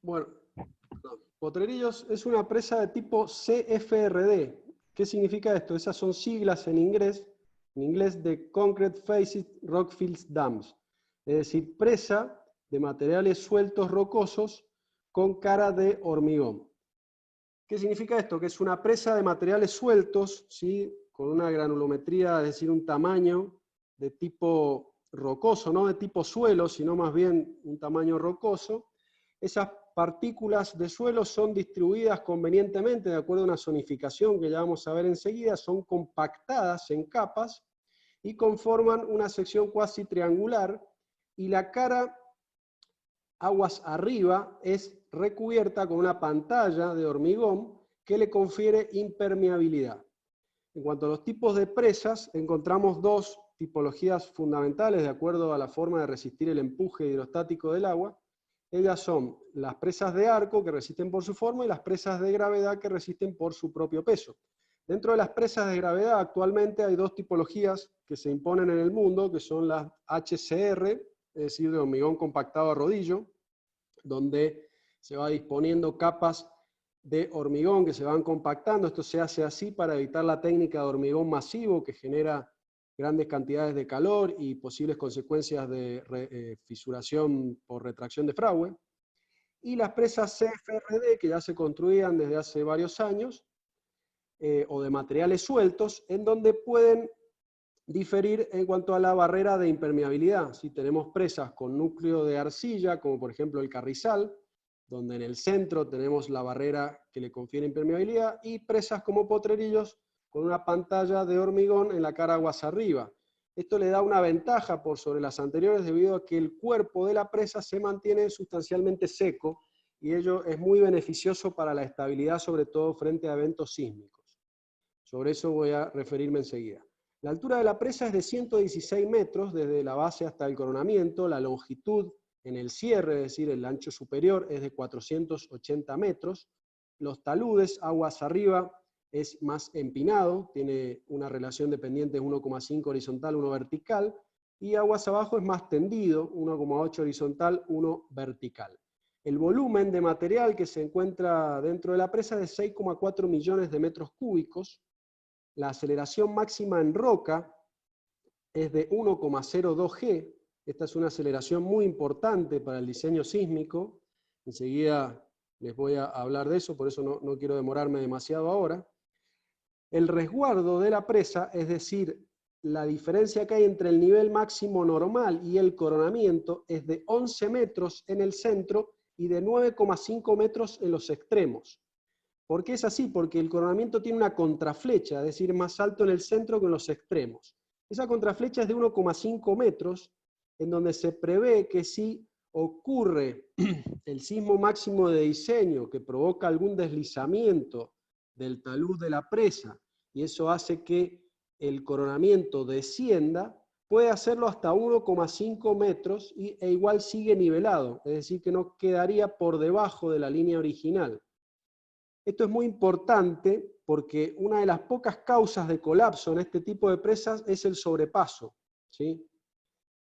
Bueno, Potrerillos es una presa de tipo CFRD. ¿Qué significa esto? Esas son siglas en inglés de Concrete Faced Rockfill Dams. Es decir, presa de materiales sueltos rocosos con cara de hormigón. ¿Qué significa esto? Que es una presa de materiales sueltos, ¿sí? Con una granulometría, es decir, un tamaño de tipo rocoso, no de tipo suelo, sino más bien un tamaño rocoso. Esas partículas de suelo son distribuidas convenientemente de acuerdo a una zonificación que ya vamos a ver enseguida, son compactadas en capas y conforman una sección cuasi triangular, y la cara aguas arriba es recubierta con una pantalla de hormigón que le confiere impermeabilidad. En cuanto a los tipos de presas, encontramos dos tipologías fundamentales de acuerdo a la forma de resistir el empuje hidrostático del agua. Ellas son las presas de arco, que resisten por su forma, y las presas de gravedad, que resisten por su propio peso. Dentro de las presas de gravedad actualmente hay dos tipologías que se imponen en el mundo, que son las HCR, es decir, de hormigón compactado a rodillo, donde se va disponiendo capas de hormigón que se van compactando. Esto se hace así para evitar la técnica de hormigón masivo, que genera grandes cantidades de calor y posibles consecuencias de fisuración por retracción de fragua. Y las presas CFRD, que ya se construían desde hace varios años, o de materiales sueltos, en donde pueden diferir en cuanto a la barrera de impermeabilidad. Si tenemos presas con núcleo de arcilla, como por ejemplo el Carrizal, donde en el centro tenemos la barrera que le confiere impermeabilidad, y presas como Potrerillos con una pantalla de hormigón en la cara aguas arriba. Esto le da una ventaja por sobre las anteriores debido a que el cuerpo de la presa se mantiene sustancialmente seco, y ello es muy beneficioso para la estabilidad, sobre todo frente a eventos sísmicos. Sobre eso voy a referirme enseguida. La altura de la presa es de 116 metros desde la base hasta el coronamiento. La longitud en el cierre, es decir, el ancho superior, es de 480 metros. Los taludes, aguas arriba, es más empinado, tiene una relación de pendientes 1,5 horizontal, 1 vertical, y aguas abajo es más tendido, 1,8 horizontal, 1 vertical. El volumen de material que se encuentra dentro de la presa es de 6,4 millones de metros cúbicos. La aceleración máxima en roca es de 1,02 G. Esta es una aceleración muy importante para el diseño sísmico. Enseguida les voy a hablar de eso, por eso no quiero demorarme demasiado ahora. El resguardo de la presa, es decir, la diferencia que hay entre el nivel máximo normal y el coronamiento, es de 11 metros en el centro y de 9,5 metros en los extremos. ¿Por qué es así? Porque el coronamiento tiene una contraflecha, es decir, más alto en el centro que en los extremos. Esa contraflecha es de 1,5 metros, en donde se prevé que si ocurre el sismo máximo de diseño que provoca algún deslizamiento del talud de la presa, y eso hace que el coronamiento descienda, puede hacerlo hasta 1,5 metros e igual sigue nivelado, es decir, que no quedaría por debajo de la línea original. Esto es muy importante porque una de las pocas causas de colapso en este tipo de presas es el sobrepaso, ¿sí?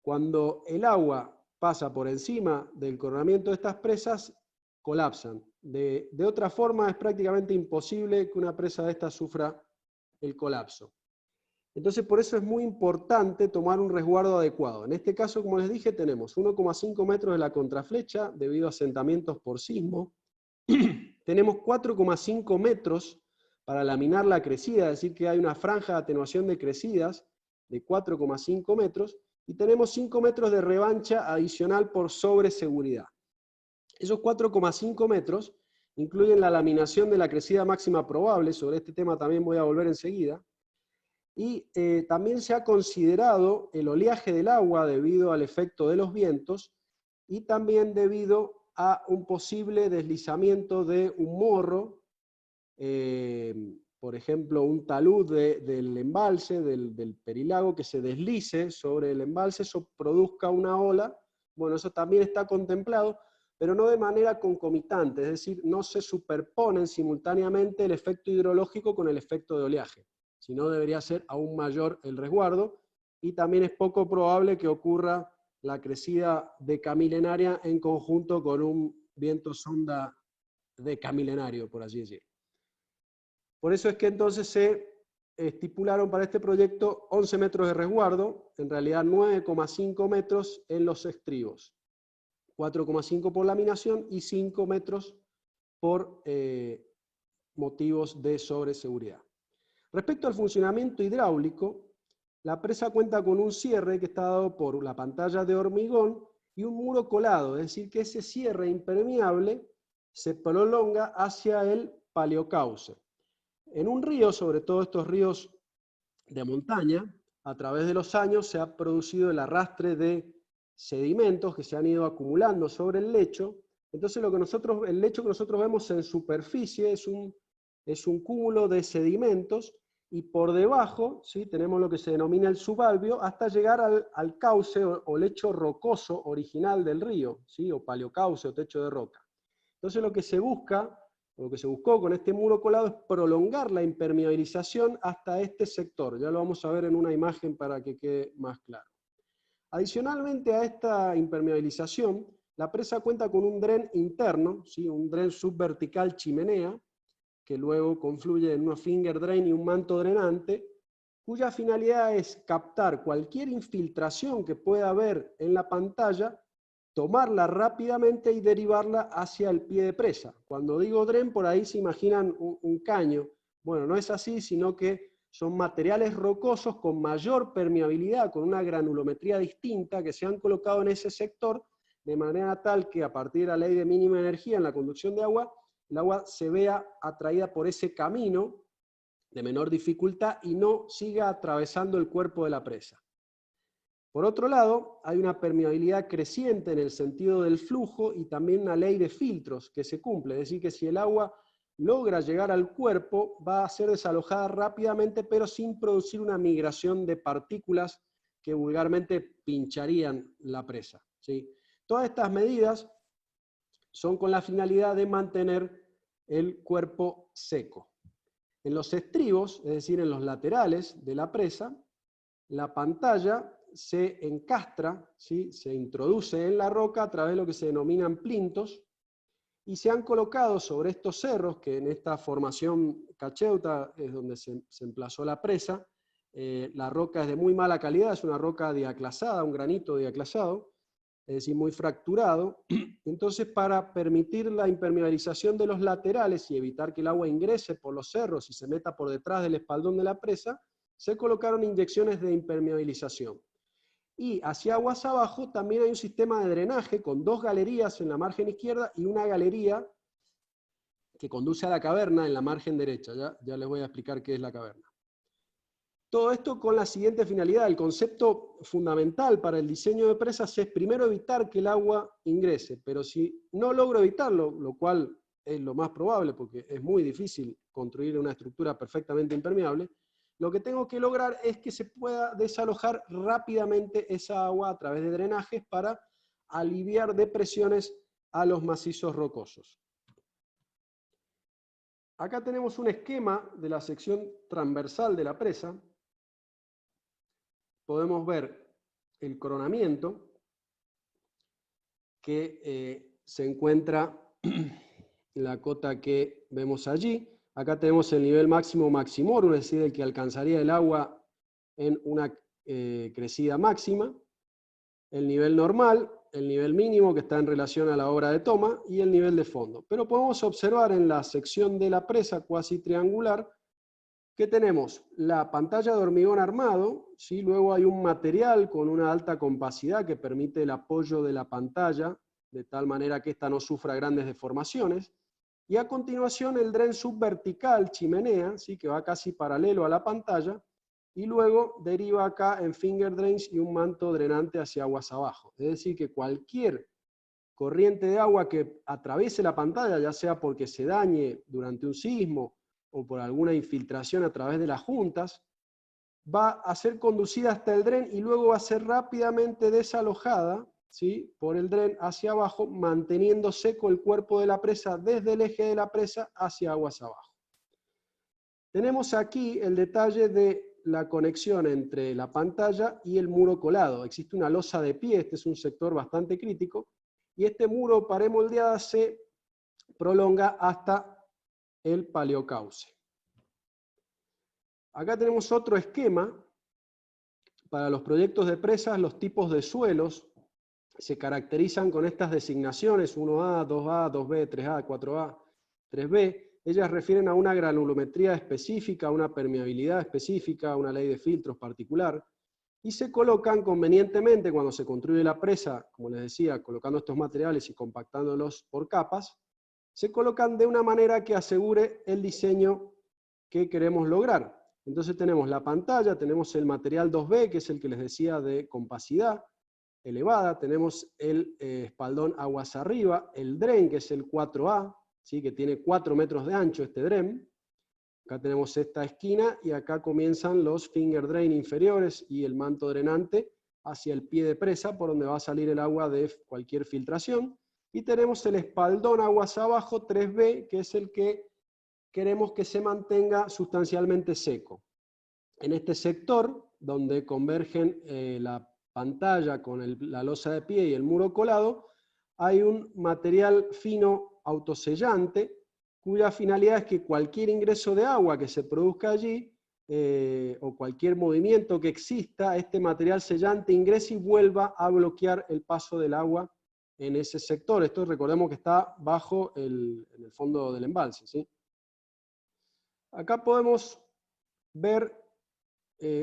Cuando el agua pasa por encima del coronamiento de estas presas, colapsan. De otra forma es prácticamente imposible que una presa de estas sufra el colapso. Entonces por eso es muy importante tomar un resguardo adecuado. En este caso, como les dije, tenemos 1,5 metros de la contraflecha debido a asentamientos por sismo. Tenemos 4,5 metros para laminar la crecida, es decir, que hay una franja de atenuación de crecidas de 4,5 metros, y tenemos 5 metros de revancha adicional por sobreseguridad. Esos 4,5 metros incluyen la laminación de la crecida máxima probable, sobre este tema también voy a volver enseguida, y también se ha considerado el oleaje del agua debido al efecto de los vientos, y también debido a un posible deslizamiento de un morro, por ejemplo, un talud del embalse, del perilago, que se deslice sobre el embalse, eso produzca una ola. Bueno, eso también está contemplado, pero no de manera concomitante, es decir, no se superponen simultáneamente el efecto hidrológico con el efecto de oleaje, sino debería ser aún mayor el resguardo, y también es poco probable que ocurra la crecida decamilenaria en conjunto con un viento sonda decamilenario, por así decirlo. Por eso es que entonces se estipularon para este proyecto 11 metros de resguardo, en realidad 9,5 metros en los estribos, 4,5 por laminación y 5 metros por motivos de sobreseguridad. Respecto al funcionamiento hidráulico, la presa cuenta con un cierre que está dado por la pantalla de hormigón y un muro colado, es decir, que ese cierre impermeable se prolonga hacia el paleocauce. En un río, sobre todo estos ríos de montaña, a través de los años se ha producido el arrastre de sedimentos que se han ido acumulando sobre el lecho. Entonces el lecho que nosotros vemos en superficie es un cúmulo de sedimentos, y por debajo, ¿sí?, tenemos lo que se denomina el subalvio, hasta llegar al cauce o lecho rocoso original del río, ¿sí?, o paleocauce o techo de roca. Entonces lo que se buscó con este muro colado es prolongar la impermeabilización hasta este sector. Ya lo vamos a ver en una imagen para que quede más claro. Adicionalmente a esta impermeabilización, la presa cuenta con un dren interno, ¿sí?, un dren subvertical chimenea, que luego confluye en una finger drain y un manto drenante, cuya finalidad es captar cualquier infiltración que pueda haber en la pantalla, tomarla rápidamente y derivarla hacia el pie de presa. Cuando digo dren, por ahí se imaginan un caño. Bueno, no es así, sino que son materiales rocosos con mayor permeabilidad, con una granulometría distinta, que se han colocado en ese sector, de manera tal que a partir de la ley de mínima energía en la conducción de agua, el agua se vea atraída por ese camino de menor dificultad y no siga atravesando el cuerpo de la presa. Por otro lado, hay una permeabilidad creciente en el sentido del flujo y también una ley de filtros que se cumple, es decir, que si el agua logra llegar al cuerpo, va a ser desalojada rápidamente, pero sin producir una migración de partículas que vulgarmente pincharían la presa, ¿sí? Todas estas medidas son con la finalidad de mantener el cuerpo seco. En los estribos, es decir, en los laterales de la presa, la pantalla se encastra, ¿sí?, se introduce en la roca a través de lo que se denominan plintos, y se han colocado sobre estos cerros, que en esta formación cacheuta es donde se emplazó la presa. La roca es de muy mala calidad, es una roca diaclasada, un granito diaclasado, es decir, muy fracturado. Entonces, para permitir la impermeabilización de los laterales y evitar que el agua ingrese por los cerros y se meta por detrás del espaldón de la presa, se colocaron inyecciones de impermeabilización. Y hacia aguas abajo también hay un sistema de drenaje con 2 galerías en la margen izquierda y una galería que conduce a la caverna en la margen derecha. Ya les voy a explicar qué es la caverna. Todo esto con la siguiente finalidad. El concepto fundamental para el diseño de presas es primero evitar que el agua ingrese, pero si no logro evitarlo, lo cual es lo más probable porque es muy difícil construir una estructura perfectamente impermeable, lo que tengo que lograr es que se pueda desalojar rápidamente esa agua a través de drenajes para aliviar de presiones a los macizos rocosos. Acá tenemos un esquema de la sección transversal de la presa. Podemos ver el coronamiento que se encuentra en la cota que vemos allí. Acá tenemos el nivel máximo maximorum, es decir, el que alcanzaría el agua en una crecida máxima, el nivel normal, el nivel mínimo que está en relación a la obra de toma y el nivel de fondo. Pero podemos observar en la sección de la presa cuasi triangular que tenemos la pantalla de hormigón armado, ¿sí? Luego hay un material con una alta compacidad que permite el apoyo de la pantalla, de tal manera que ésta no sufra grandes deformaciones. Y a continuación el dren subvertical, chimenea, ¿sí?, que va casi paralelo a la pantalla, y luego deriva acá en finger drains y un manto drenante hacia aguas abajo. Es decir, que cualquier corriente de agua que atraviese la pantalla, ya sea porque se dañe durante un sismo o por alguna infiltración a través de las juntas, va a ser conducida hasta el dren y luego va a ser rápidamente desalojada, ¿sí?, por el dren hacia abajo, manteniendo seco el cuerpo de la presa desde el eje de la presa hacia aguas abajo. Tenemos aquí el detalle de la conexión entre la pantalla y el muro colado. Existe una losa de pie, este es un sector bastante crítico, y este muro pared moldeada se prolonga hasta el paleocauce. Acá tenemos otro esquema. Para los proyectos de presas, los tipos de suelos se caracterizan con estas designaciones, 1A, 2A, 2B, 3A, 4A, 3B. Ellas refieren a una granulometría específica, a una permeabilidad específica, a una ley de filtros particular, y se colocan convenientemente cuando se construye la presa, como les decía, colocando estos materiales y compactándolos por capas, se colocan de una manera que asegure el diseño que queremos lograr. Entonces tenemos la pantalla, tenemos el material 2B, que es el que les decía de compacidad elevada, tenemos el espaldón aguas arriba, el dren, que es el 4A, ¿sí? Que tiene 4 metros de ancho este dren. Acá tenemos esta esquina y acá comienzan los finger drain inferiores y el manto drenante hacia el pie de presa, por donde va a salir el agua de cualquier filtración. Y tenemos el espaldón aguas abajo, 3B, que es el que queremos que se mantenga sustancialmente seco. En este sector, donde convergen la pantalla con la losa de pie y el muro colado, hay un material fino autosellante, cuya finalidad es que cualquier ingreso de agua que se produzca allí, o cualquier movimiento que exista, este material sellante ingrese y vuelva a bloquear el paso del agua en ese sector. Esto recordemos que está bajo en el fondo del embalse, ¿sí? Acá podemos ver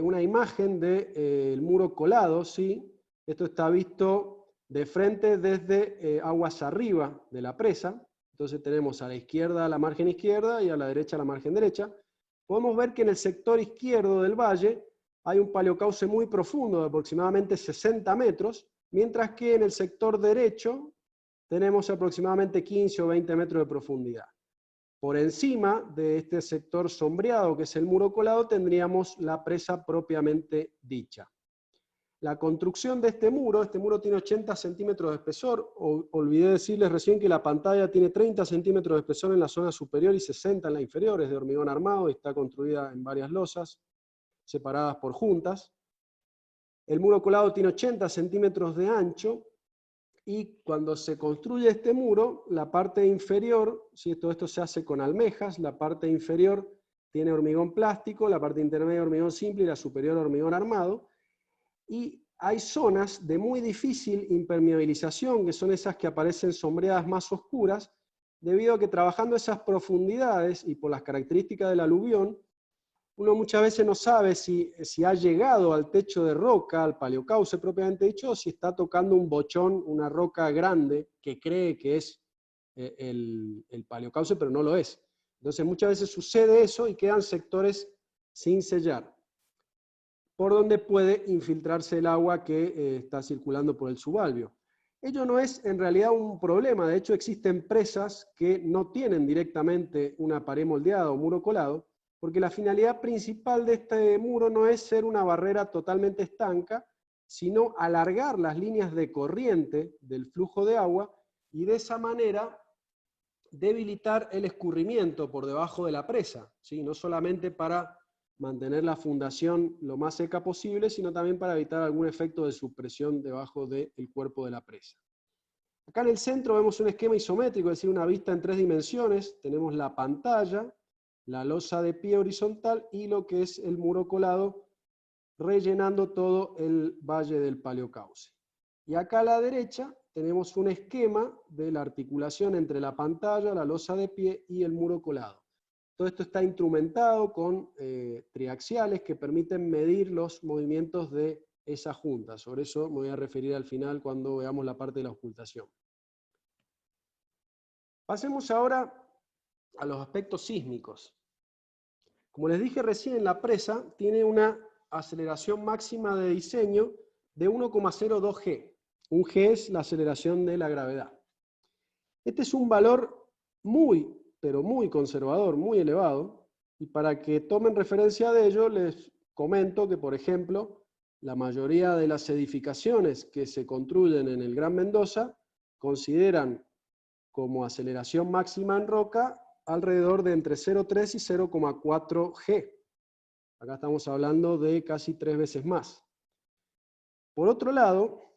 una imagen del muro colado, ¿sí? Esto está visto de frente desde aguas arriba de la presa. Entonces tenemos a la izquierda la margen izquierda y a la derecha la margen derecha. Podemos ver que en el sector izquierdo del valle hay un paleocauce muy profundo de aproximadamente 60 metros, mientras que en el sector derecho tenemos aproximadamente 15 o 20 metros de profundidad. Por encima de este sector sombreado, que es el muro colado, tendríamos la presa propiamente dicha. La construcción de este muro tiene 80 centímetros de espesor. Olvidé decirles recién que la pantalla tiene 30 centímetros de espesor en la zona superior y 60 en la inferior, es de hormigón armado y está construida en varias losas, separadas por juntas. El muro colado tiene 80 centímetros de ancho, y cuando se construye este muro, la parte inferior, ¿sí? Todo esto se hace con almejas, la parte inferior tiene hormigón plástico, la parte intermedia hormigón simple y la superior hormigón armado, y hay zonas de muy difícil impermeabilización, que son esas que aparecen sombreadas más oscuras, debido a que trabajando esas profundidades y por las características del aluvión, uno muchas veces no sabe si ha llegado al techo de roca, al paleocauce propiamente dicho, o si está tocando un bochón, una roca grande, que cree que es el paleocauce, pero no lo es. Entonces muchas veces sucede eso y quedan sectores sin sellar, por donde puede infiltrarse el agua que está circulando por el subalvio. Ello no es en realidad un problema, de hecho existen presas que no tienen directamente una pared moldeada o muro colado, porque la finalidad principal de este muro no es ser una barrera totalmente estanca, sino alargar las líneas de corriente del flujo de agua y de esa manera debilitar el escurrimiento por debajo de la presa, ¿sí? No solamente para mantener la fundación lo más seca posible, sino también para evitar algún efecto de supresión debajo del cuerpo de la presa. Acá en el centro vemos un esquema isométrico, es decir, una vista en 3 dimensiones. Tenemos la pantalla, la losa de pie horizontal y lo que es el muro colado, rellenando todo el valle del paleocauce. Y acá a la derecha tenemos un esquema de la articulación entre la pantalla, la losa de pie y el muro colado. Todo esto está instrumentado con triaxiales que permiten medir los movimientos de esa junta. Sobre eso me voy a referir al final cuando veamos la parte de la ocultación. Pasemos ahora a los aspectos sísmicos. Como les dije recién, la presa tiene una aceleración máxima de diseño de 1,02 G. Un G es la aceleración de la gravedad. Este es un valor muy, pero muy conservador, muy elevado, y para que tomen referencia de ello, les comento que, por ejemplo, la mayoría de las edificaciones que se construyen en el Gran Mendoza consideran como aceleración máxima en roca alrededor de entre 0,3 y 0,4 G. Acá estamos hablando de casi 3 veces más. Por otro lado,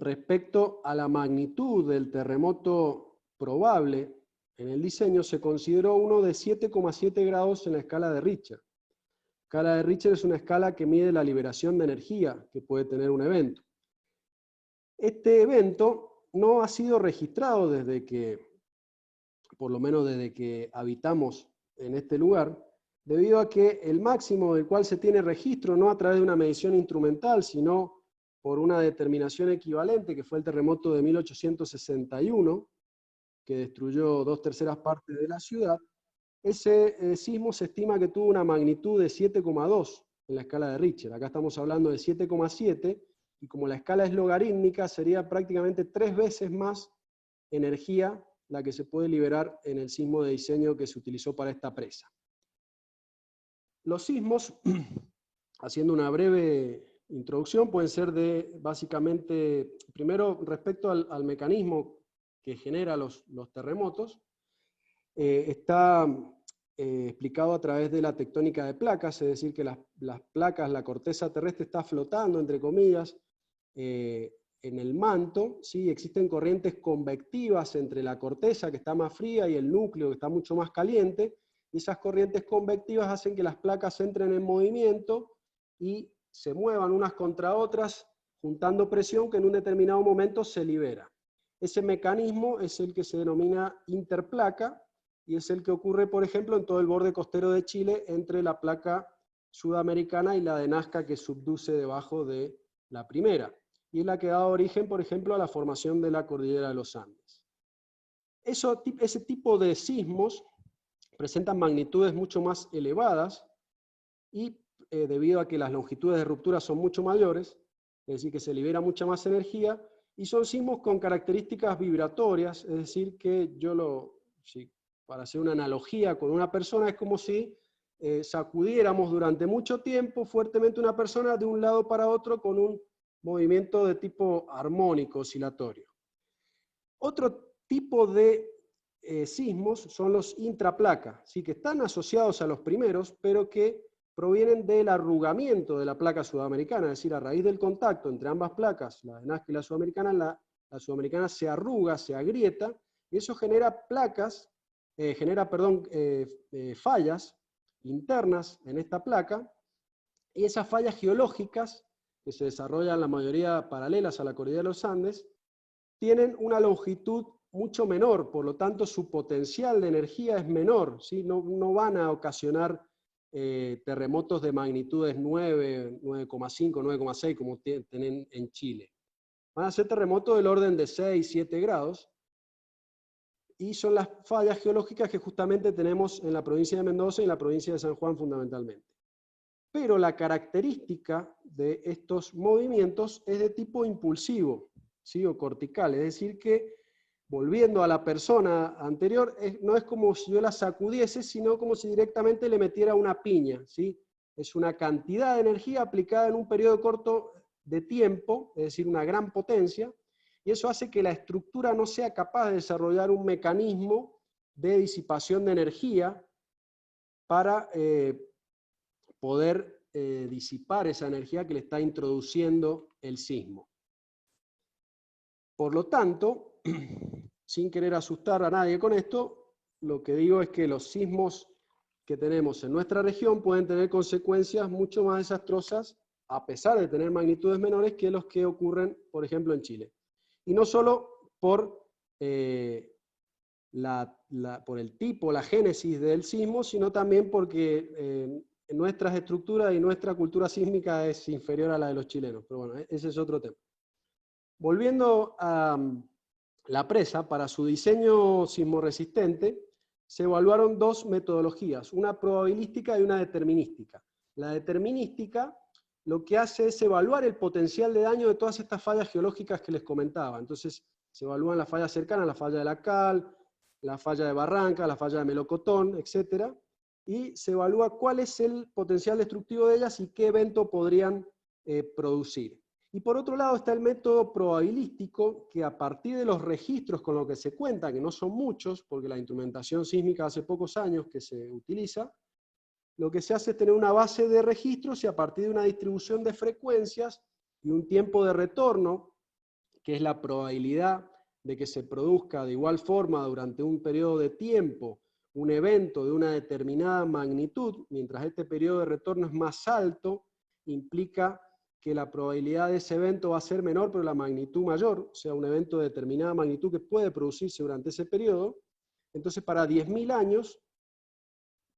respecto a la magnitud del terremoto probable en el diseño, se consideró uno de 7,7 grados en la escala de Richter. La escala de Richter es una escala que mide la liberación de energía que puede tener un evento. Este evento no ha sido registrado por lo menos desde que habitamos en este lugar, debido a que el máximo del cual se tiene registro, no a través de una medición instrumental, sino por una determinación equivalente, que fue el terremoto de 1861, que destruyó 2/3 partes de la ciudad, ese sismo se estima que tuvo una magnitud de 7,2 en la escala de Richter. Acá estamos hablando de 7,7, y como la escala es logarítmica, sería prácticamente 3 veces más energía la que se puede liberar en el sismo de diseño que se utilizó para esta presa. Los sismos, haciendo una breve introducción, pueden ser básicamente, primero respecto al mecanismo que genera los terremotos, está explicado a través de la tectónica de placas, es decir, que las placas, la corteza terrestre está flotando, entre comillas, en el manto, ¿sí? Existen corrientes convectivas entre la corteza, que está más fría, y el núcleo, que está mucho más caliente, y esas corrientes convectivas hacen que las placas entren en movimiento y se muevan unas contra otras, juntando presión que en un determinado momento se libera. Ese mecanismo es el que se denomina interplaca, y es el que ocurre, por ejemplo, en todo el borde costero de Chile, entre la placa sudamericana y la de Nazca, que subduce debajo de la primera, y es la que da origen, por ejemplo, a la formación de la cordillera de los Andes. Ese tipo de sismos presentan magnitudes mucho más elevadas, y debido a que las longitudes de ruptura son mucho mayores, es decir, que se libera mucha más energía, y son sismos con características vibratorias, es decir, que para hacer una analogía con una persona, es como si sacudiéramos durante mucho tiempo fuertemente una persona de un lado para otro con un movimiento de tipo armónico, oscilatorio. Otro tipo de sismos son los intraplaca, ¿sí? Que están asociados a los primeros, pero que provienen del arrugamiento de la placa sudamericana, es decir, a raíz del contacto entre ambas placas, la de Nazca y la sudamericana se arruga, se agrieta, y eso genera fallas internas en esta placa, y esas fallas geológicas, que se desarrollan la mayoría paralelas a la cordillera de los Andes, tienen una longitud mucho menor, por lo tanto su potencial de energía es menor, ¿sí? No van a ocasionar terremotos de magnitudes 9, 9,5, 9,6 como tienen en Chile. Van a ser terremotos del orden de 6, 7 grados, y son las fallas geológicas que justamente tenemos en la provincia de Mendoza y en la provincia de San Juan fundamentalmente. Pero la característica de estos movimientos es de tipo impulsivo, ¿sí? O cortical, es decir que, volviendo a la persona anterior, no es como si yo la sacudiese, sino como si directamente le metiera una piña, ¿sí? Es una cantidad de energía aplicada en un periodo corto de tiempo, es decir, una gran potencia, y eso hace que la estructura no sea capaz de desarrollar un mecanismo de disipación de energía para poder disipar esa energía que le está introduciendo el sismo. Por lo tanto, sin querer asustar a nadie con esto, lo que digo es que los sismos que tenemos en nuestra región pueden tener consecuencias mucho más desastrosas, a pesar de tener magnitudes menores, que los que ocurren, por ejemplo, en Chile. Y no solo por el tipo, la génesis del sismo, sino también porque nuestras estructuras y nuestra cultura sísmica es inferior a la de los chilenos. Pero bueno, ese es otro tema. Volviendo a la presa, para su diseño sismorresistente, se evaluaron dos metodologías, una probabilística y una determinística. La determinística lo que hace es evaluar el potencial de daño de todas estas fallas geológicas que les comentaba. Entonces, se evalúan las fallas cercanas, la falla de la Cal, la falla de Barranca, la falla de Melocotón, etc. Y se evalúa cuál es el potencial destructivo de ellas y qué evento podrían producir. Y por otro lado está el método probabilístico, que a partir de los registros con los que se cuenta, que no son muchos, porque la instrumentación sísmica hace pocos años que se utiliza, lo que se hace es tener una base de registros y a partir de una distribución de frecuencias y un tiempo de retorno que es la probabilidad de que se produzca de igual forma durante un periodo de tiempo un evento de una determinada magnitud, mientras este periodo de retorno es más alto, implica que la probabilidad de ese evento va a ser menor, pero la magnitud mayor, o sea, un evento de determinada magnitud que puede producirse durante ese periodo. Entonces, para 10.000 años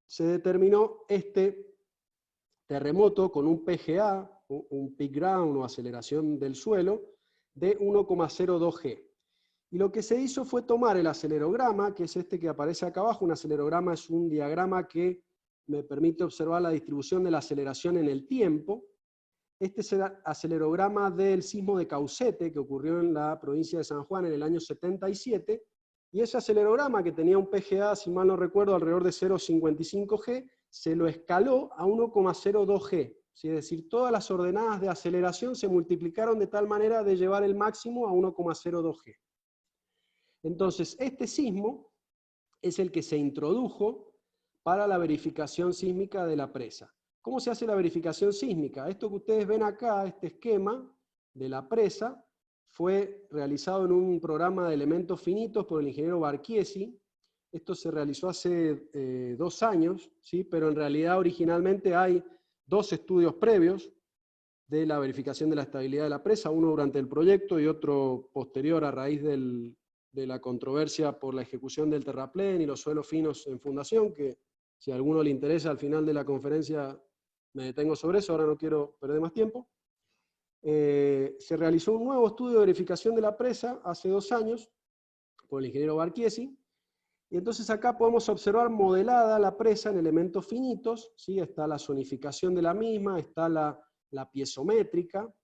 se determinó este terremoto con un PGA, un peak ground o aceleración del suelo, de 1,02 G. Y lo que se hizo fue tomar el acelerograma, que es este que aparece acá abajo. Un acelerograma es un diagrama que me permite observar la distribución de la aceleración en el tiempo. Este es el acelerograma del sismo de Caucete, que ocurrió en la provincia de San Juan en el año 77, y ese acelerograma, que tenía un PGA, si mal no recuerdo, alrededor de 0,55 G, se lo escaló a 1,02 G. Es decir, todas las ordenadas de aceleración se multiplicaron de tal manera de llevar el máximo a 1,02 G. Entonces, este sismo es el que se introdujo para la verificación sísmica de la presa. ¿Cómo se hace la verificación sísmica? Esto que ustedes ven acá, este esquema de la presa, fue realizado en un programa de elementos finitos por el ingeniero Barchiesi. Esto se realizó hace 2 años, ¿sí? Pero en realidad originalmente hay 2 estudios previos de la verificación de la estabilidad de la presa, uno durante el proyecto y otro posterior a raíz de la controversia por la ejecución del terraplén y los suelos finos en fundación, que si a alguno le interesa al final de la conferencia me detengo sobre eso, ahora no quiero perder más tiempo. Se realizó un nuevo estudio de verificación de la presa hace 2 años por el ingeniero Barchiesi, y entonces acá podemos observar modelada la presa en elementos finitos, ¿sí? Está la zonificación de la misma, está la piezométrica,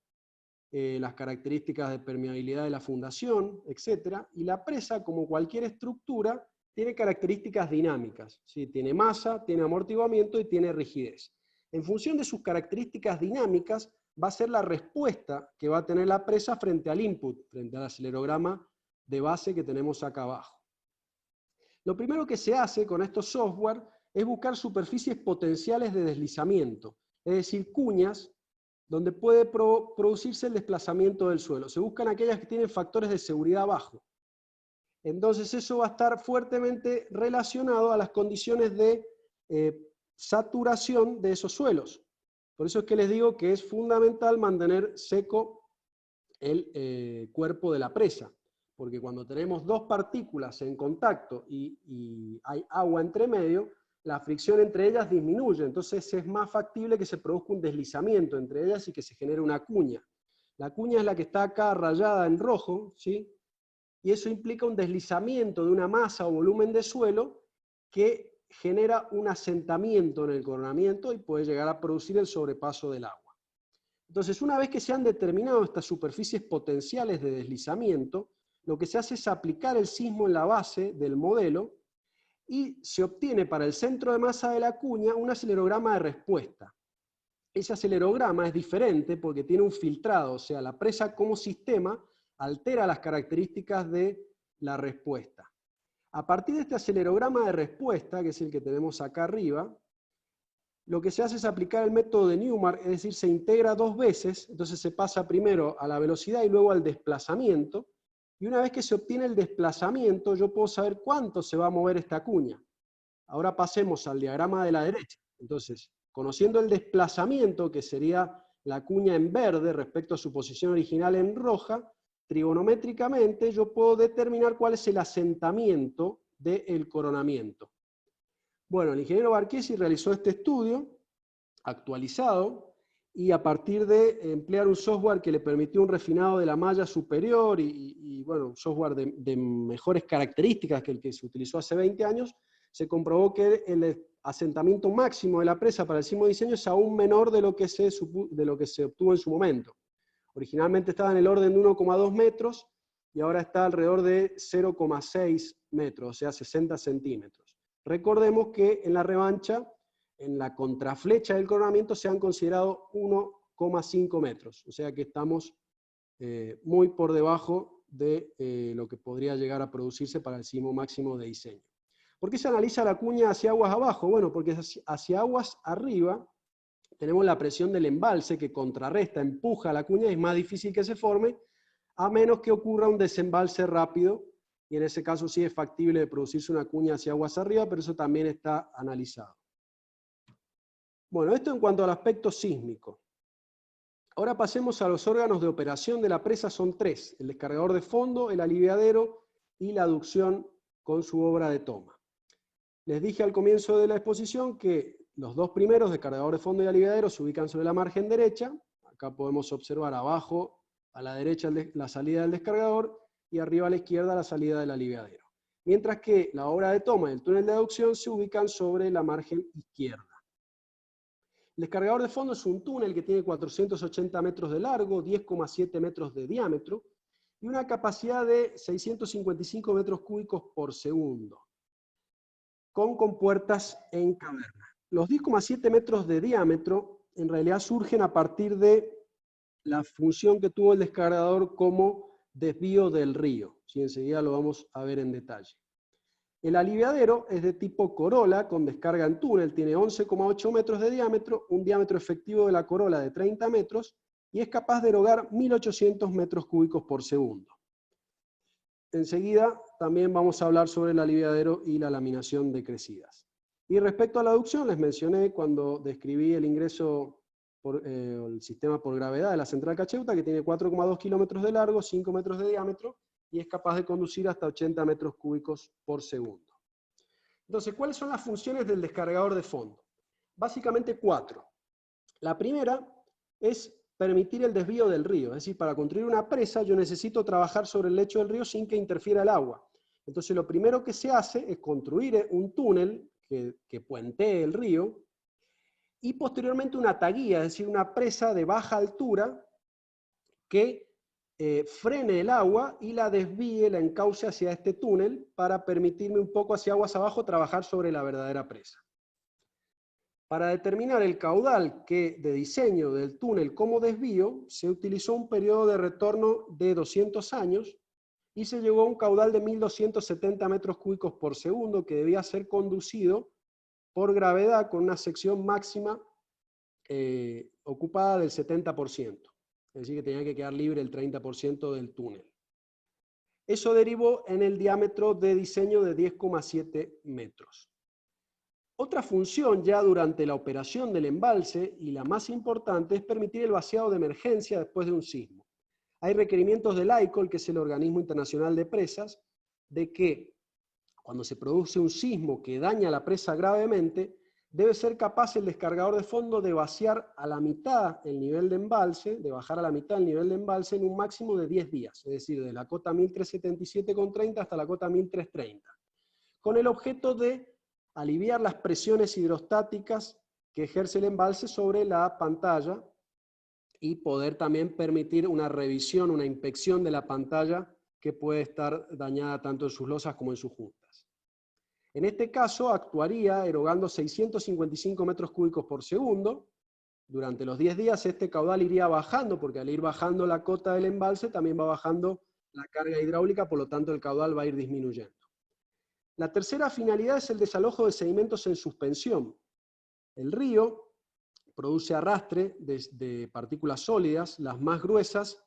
las características de permeabilidad de la fundación, etc. Y la presa, como cualquier estructura, tiene características dinámicas, ¿sí? Tiene masa, tiene amortiguamiento y tiene rigidez. En función de sus características dinámicas, va a ser la respuesta que va a tener la presa frente al input, frente al acelerograma de base que tenemos acá abajo. Lo primero que se hace con estos software es buscar superficies potenciales de deslizamiento, es decir, cuñas donde puede producirse el desplazamiento del suelo. Se buscan aquellas que tienen factores de seguridad bajos. Entonces eso va a estar fuertemente relacionado a las condiciones de saturación de esos suelos. Por eso es que les digo que es fundamental mantener seco el cuerpo de la presa, porque cuando tenemos 2 partículas en contacto y hay agua entre medio, la fricción entre ellas disminuye, entonces es más factible que se produzca un deslizamiento entre ellas y que se genere una cuña. La cuña es la que está acá rayada en rojo, ¿sí? Y eso implica un deslizamiento de una masa o volumen de suelo que genera un asentamiento en el coronamiento y puede llegar a producir el sobrepaso del agua. Entonces, una vez que se han determinado estas superficies potenciales de deslizamiento, lo que se hace es aplicar el sismo en la base del modelo y se obtiene para el centro de masa de la cuña un acelerograma de respuesta. Ese acelerograma es diferente porque tiene un filtrado, o sea, la presa como sistema altera las características de la respuesta. A partir de este acelerograma de respuesta, que es el que tenemos acá arriba, lo que se hace es aplicar el método de Newmark, es decir, se integra 2 veces, entonces se pasa primero a la velocidad y luego al desplazamiento, y una vez que se obtiene el desplazamiento, yo puedo saber cuánto se va a mover esta cuña. Ahora pasemos al diagrama de la derecha. Entonces, conociendo el desplazamiento, que sería la cuña en verde respecto a su posición original en roja, trigonométricamente yo puedo determinar cuál es el asentamiento del coronamiento. Bueno, el ingeniero Barchiesi realizó este estudio actualizado y a partir de emplear un software que le permitió un refinado de la malla superior y bueno, un software de mejores características que el que se utilizó hace 20 años, se comprobó que el asentamiento máximo de la presa para el sismo de diseño es aún menor de lo que se obtuvo en su momento. Originalmente estaba en el orden de 1,2 metros y ahora está alrededor de 0,6 metros, o sea, 60 centímetros. Recordemos que en la revancha, en la contraflecha del coronamiento, se han considerado 1,5 metros, o sea que estamos muy por debajo de lo que podría llegar a producirse para el sismo máximo de diseño. ¿Por qué se analiza la cuña hacia aguas abajo? Bueno, porque hacia aguas arriba tenemos la presión del embalse que contrarresta, empuja la cuña y es más difícil que se forme. a menos que ocurra un desembalse rápido, y en ese caso sí es factible de producirse una cuña hacia aguas arriba, pero eso también está analizado. Bueno, esto en cuanto al aspecto sísmico. Ahora pasemos a los órganos de operación de la presa, son tres: el descargador de fondo, el aliviadero y la aducción con su obra de toma. Les dije al comienzo de la exposición que los dos primeros, descargador de fondo y aliviadero, se ubican sobre la margen derecha. Acá podemos observar abajo a la derecha la salida del descargador y arriba a la izquierda la salida del aliviadero. Mientras que la obra de toma y el túnel de aducción se ubican sobre la margen izquierda. El descargador de fondo es un túnel que tiene 480 metros de largo, 10,7 metros de diámetro y una capacidad de 655 metros cúbicos por segundo, con compuertas en caverna. Los 10,7 metros de diámetro en realidad surgen a partir de la función que tuvo el descargador como desvío del río. ¿Sí? Enseguida lo vamos a ver en detalle. El aliviadero es de tipo corola con descarga en túnel, tiene 11,8 metros de diámetro, un diámetro efectivo de la corola de 30 metros y es capaz de erogar 1800 metros cúbicos por segundo. Enseguida también vamos a hablar sobre el aliviadero y la laminación de crecidas. Y respecto a la aducción, les mencioné cuando describí el ingreso por el sistema por gravedad de la central Cacheuta, que tiene 4,2 kilómetros de largo, 5 metros de diámetro, y es capaz de conducir hasta 80 metros cúbicos por segundo. Entonces, ¿cuáles son las funciones del descargador de fondo? Básicamente 4. La primera es permitir el desvío del río, es decir, para construir una presa yo necesito trabajar sobre el lecho del río sin que interfiera el agua. Entonces lo primero que se hace es construir un túnel que puentee el río y posteriormente una taguía, es decir, una presa de baja altura que frene el agua y la desvíe, la encauce hacia este túnel para permitirme un poco hacia aguas abajo trabajar sobre la verdadera presa. Para determinar el caudal de diseño del túnel como desvío, se utilizó un periodo de retorno de 200 años y se llegó a un caudal de 1270 metros cúbicos por segundo que debía ser conducido por gravedad con una sección máxima ocupada del 70%. Es decir, que tenía que quedar libre el 30% del túnel. Eso derivó en el diámetro de diseño de 10,7 metros. Otra función ya durante la operación del embalse, y la más importante, es permitir el vaciado de emergencia después de un sismo. Hay requerimientos del ICOL, que es el Organismo Internacional de Presas, de que cuando se produce un sismo que daña la presa gravemente, debe ser capaz el descargador de fondo de vaciar a la mitad el nivel de embalse, de bajar a la mitad el nivel de embalse en un máximo de 10 días, es decir, de la cota 1377,30 hasta la cota 1330, con el objeto de aliviar las presiones hidrostáticas que ejerce el embalse sobre la pantalla y poder también permitir una revisión, una inspección de la pantalla que puede estar dañada tanto en sus losas como en sus juntas. En este caso actuaría erogando 655 metros cúbicos por segundo. Durante los 10 días este caudal iría bajando, porque al ir bajando la cota del embalse también va bajando la carga hidráulica, por lo tanto el caudal va a ir disminuyendo. La tercera finalidad es el desalojo de sedimentos en suspensión. El río produce arrastre de partículas sólidas, las más gruesas,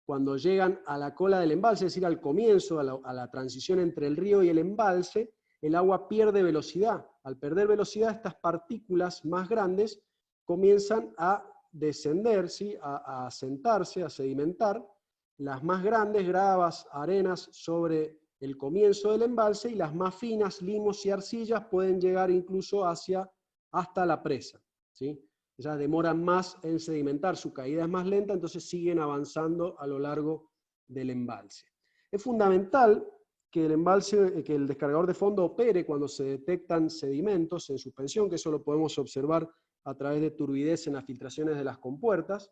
cuando llegan a la cola del embalse, es decir, al comienzo, a la transición entre el río y el embalse, el agua pierde velocidad. Al perder velocidad, estas partículas más grandes comienzan a descender, ¿sí? a asentarse, a sedimentar. Las más grandes, gravas, arenas sobre el comienzo del embalse, y las más finas, limos y arcillas, pueden llegar incluso hasta la presa, ¿sí? Ellas demoran más en sedimentar, su caída es más lenta, entonces siguen avanzando a lo largo del embalse. Es fundamental que el descargador de fondo opere cuando se detectan sedimentos en suspensión, que eso lo podemos observar a través de turbidez en las filtraciones de las compuertas,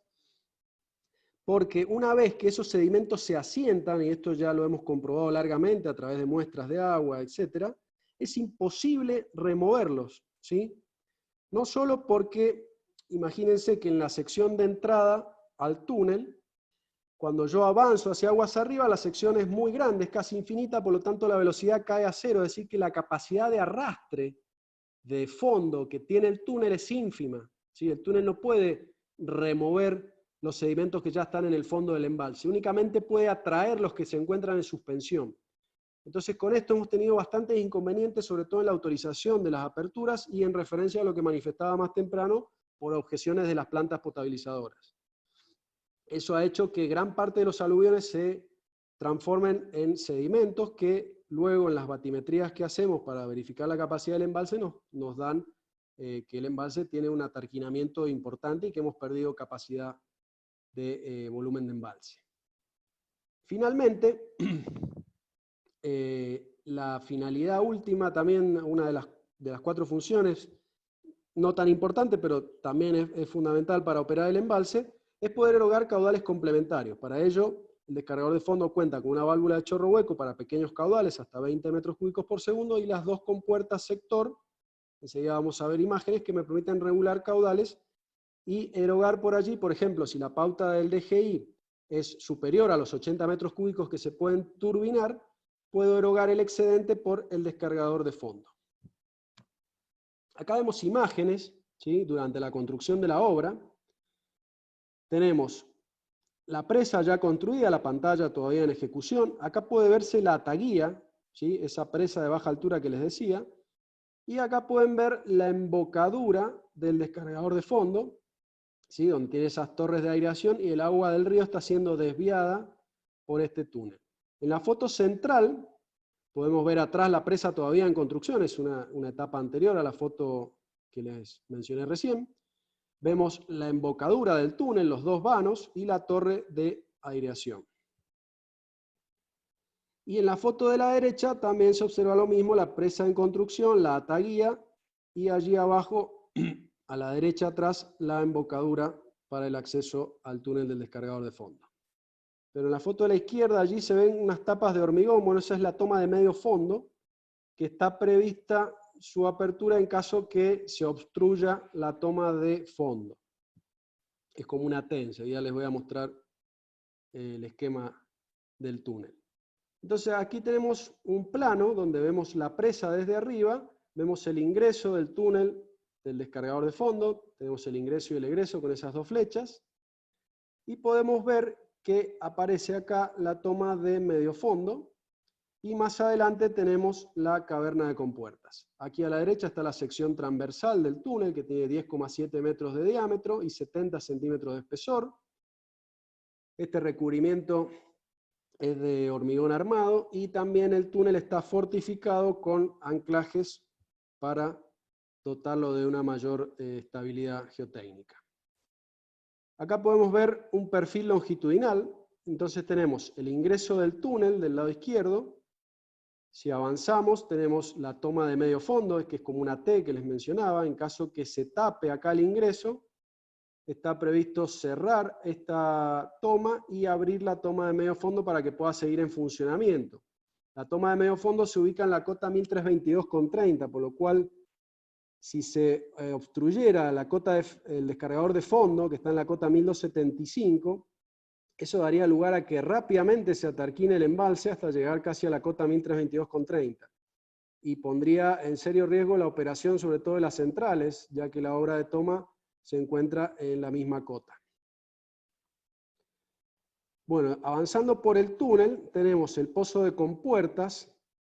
porque una vez que esos sedimentos se asientan, y esto ya lo hemos comprobado largamente a través de muestras de agua, etc., es imposible removerlos, ¿sí? No solo porque, imagínense que en la sección de entrada al túnel, cuando yo avanzo hacia aguas arriba, la sección es muy grande, es casi infinita, por lo tanto la velocidad cae a cero, es decir, que la capacidad de arrastre de fondo que tiene el túnel es ínfima, ¿sí? El túnel no puede remover los sedimentos que ya están en el fondo del embalse. Únicamente puede atraer los que se encuentran en suspensión. Entonces, con esto hemos tenido bastantes inconvenientes, sobre todo en la autorización de las aperturas y en referencia a lo que manifestaba más temprano por objeciones de las plantas potabilizadoras. Eso ha hecho que gran parte de los aluviones se transformen en sedimentos que luego en las batimetrías que hacemos para verificar la capacidad del embalse nos dan que el embalse tiene un atarquinamiento importante y que hemos perdido capacidad de volumen de embalse. Finalmente, la finalidad última, también una de las 4 funciones, no tan importante, pero también es fundamental para operar el embalse, es poder erogar caudales complementarios. Para ello, el descargador de fondo cuenta con una válvula de chorro hueco para pequeños caudales, hasta 20 metros cúbicos por segundo, y las 2 compuertas sector, enseguida vamos a ver imágenes, que me permiten regular caudales y erogar por allí. Por ejemplo, si la pauta del DGI es superior a los 80 metros cúbicos que se pueden turbinar, puedo erogar el excedente por el descargador de fondo. Acá vemos imágenes, ¿sí?, durante la construcción de la obra. Tenemos la presa ya construida, la pantalla todavía en ejecución. Acá puede verse la ataguía, ¿sí?, esa presa de baja altura que les decía. Y acá pueden ver la embocadura del descargador de fondo, ¿sí?, donde tiene esas torres de aireación, y el agua del río está siendo desviada por este túnel. En la foto central podemos ver atrás la presa todavía en construcción, es una etapa anterior a la foto que les mencioné recién. Vemos la embocadura del túnel, los 2 vanos y la torre de aireación. Y en la foto de la derecha también se observa lo mismo, la presa en construcción, la ataguía, y allí abajo, a la derecha atrás, la embocadura para el acceso al túnel del descargador de fondo. Pero en la foto de la izquierda allí se ven unas tapas de hormigón. Bueno, esa es la toma de medio fondo, que está prevista su apertura en caso que se obstruya la toma de fondo. Es como una T, enseguida les voy a mostrar el esquema del túnel. Entonces aquí tenemos un plano donde vemos la presa desde arriba, vemos el ingreso del túnel del descargador de fondo, tenemos el ingreso y el egreso con esas 2 flechas, y podemos ver que aparece acá la toma de medio fondo, y más adelante tenemos la caverna de compuertas. Aquí a la derecha está la sección transversal del túnel, que tiene 10,7 metros de diámetro y 70 centímetros de espesor. Este recubrimiento es de hormigón armado, y también el túnel está fortificado con anclajes para dotarlo de una mayor estabilidad geotécnica. Acá podemos ver un perfil longitudinal. Entonces tenemos el ingreso del túnel del lado izquierdo. Si avanzamos tenemos la toma de medio fondo, que es como una T que les mencionaba. En caso que se tape acá el ingreso, está previsto cerrar esta toma y abrir la toma de medio fondo para que pueda seguir en funcionamiento. La toma de medio fondo se ubica en la cota 1322,30, por lo cual si se obstruyera la cota el descargador de fondo, que está en la cota 1275, eso daría lugar a que rápidamente se atarquine el embalse hasta llegar casi a la cota 1322,30. Y pondría en serio riesgo la operación, sobre todo de las centrales, ya que la obra de toma se encuentra en la misma cota. Bueno, avanzando por el túnel, tenemos el pozo de compuertas,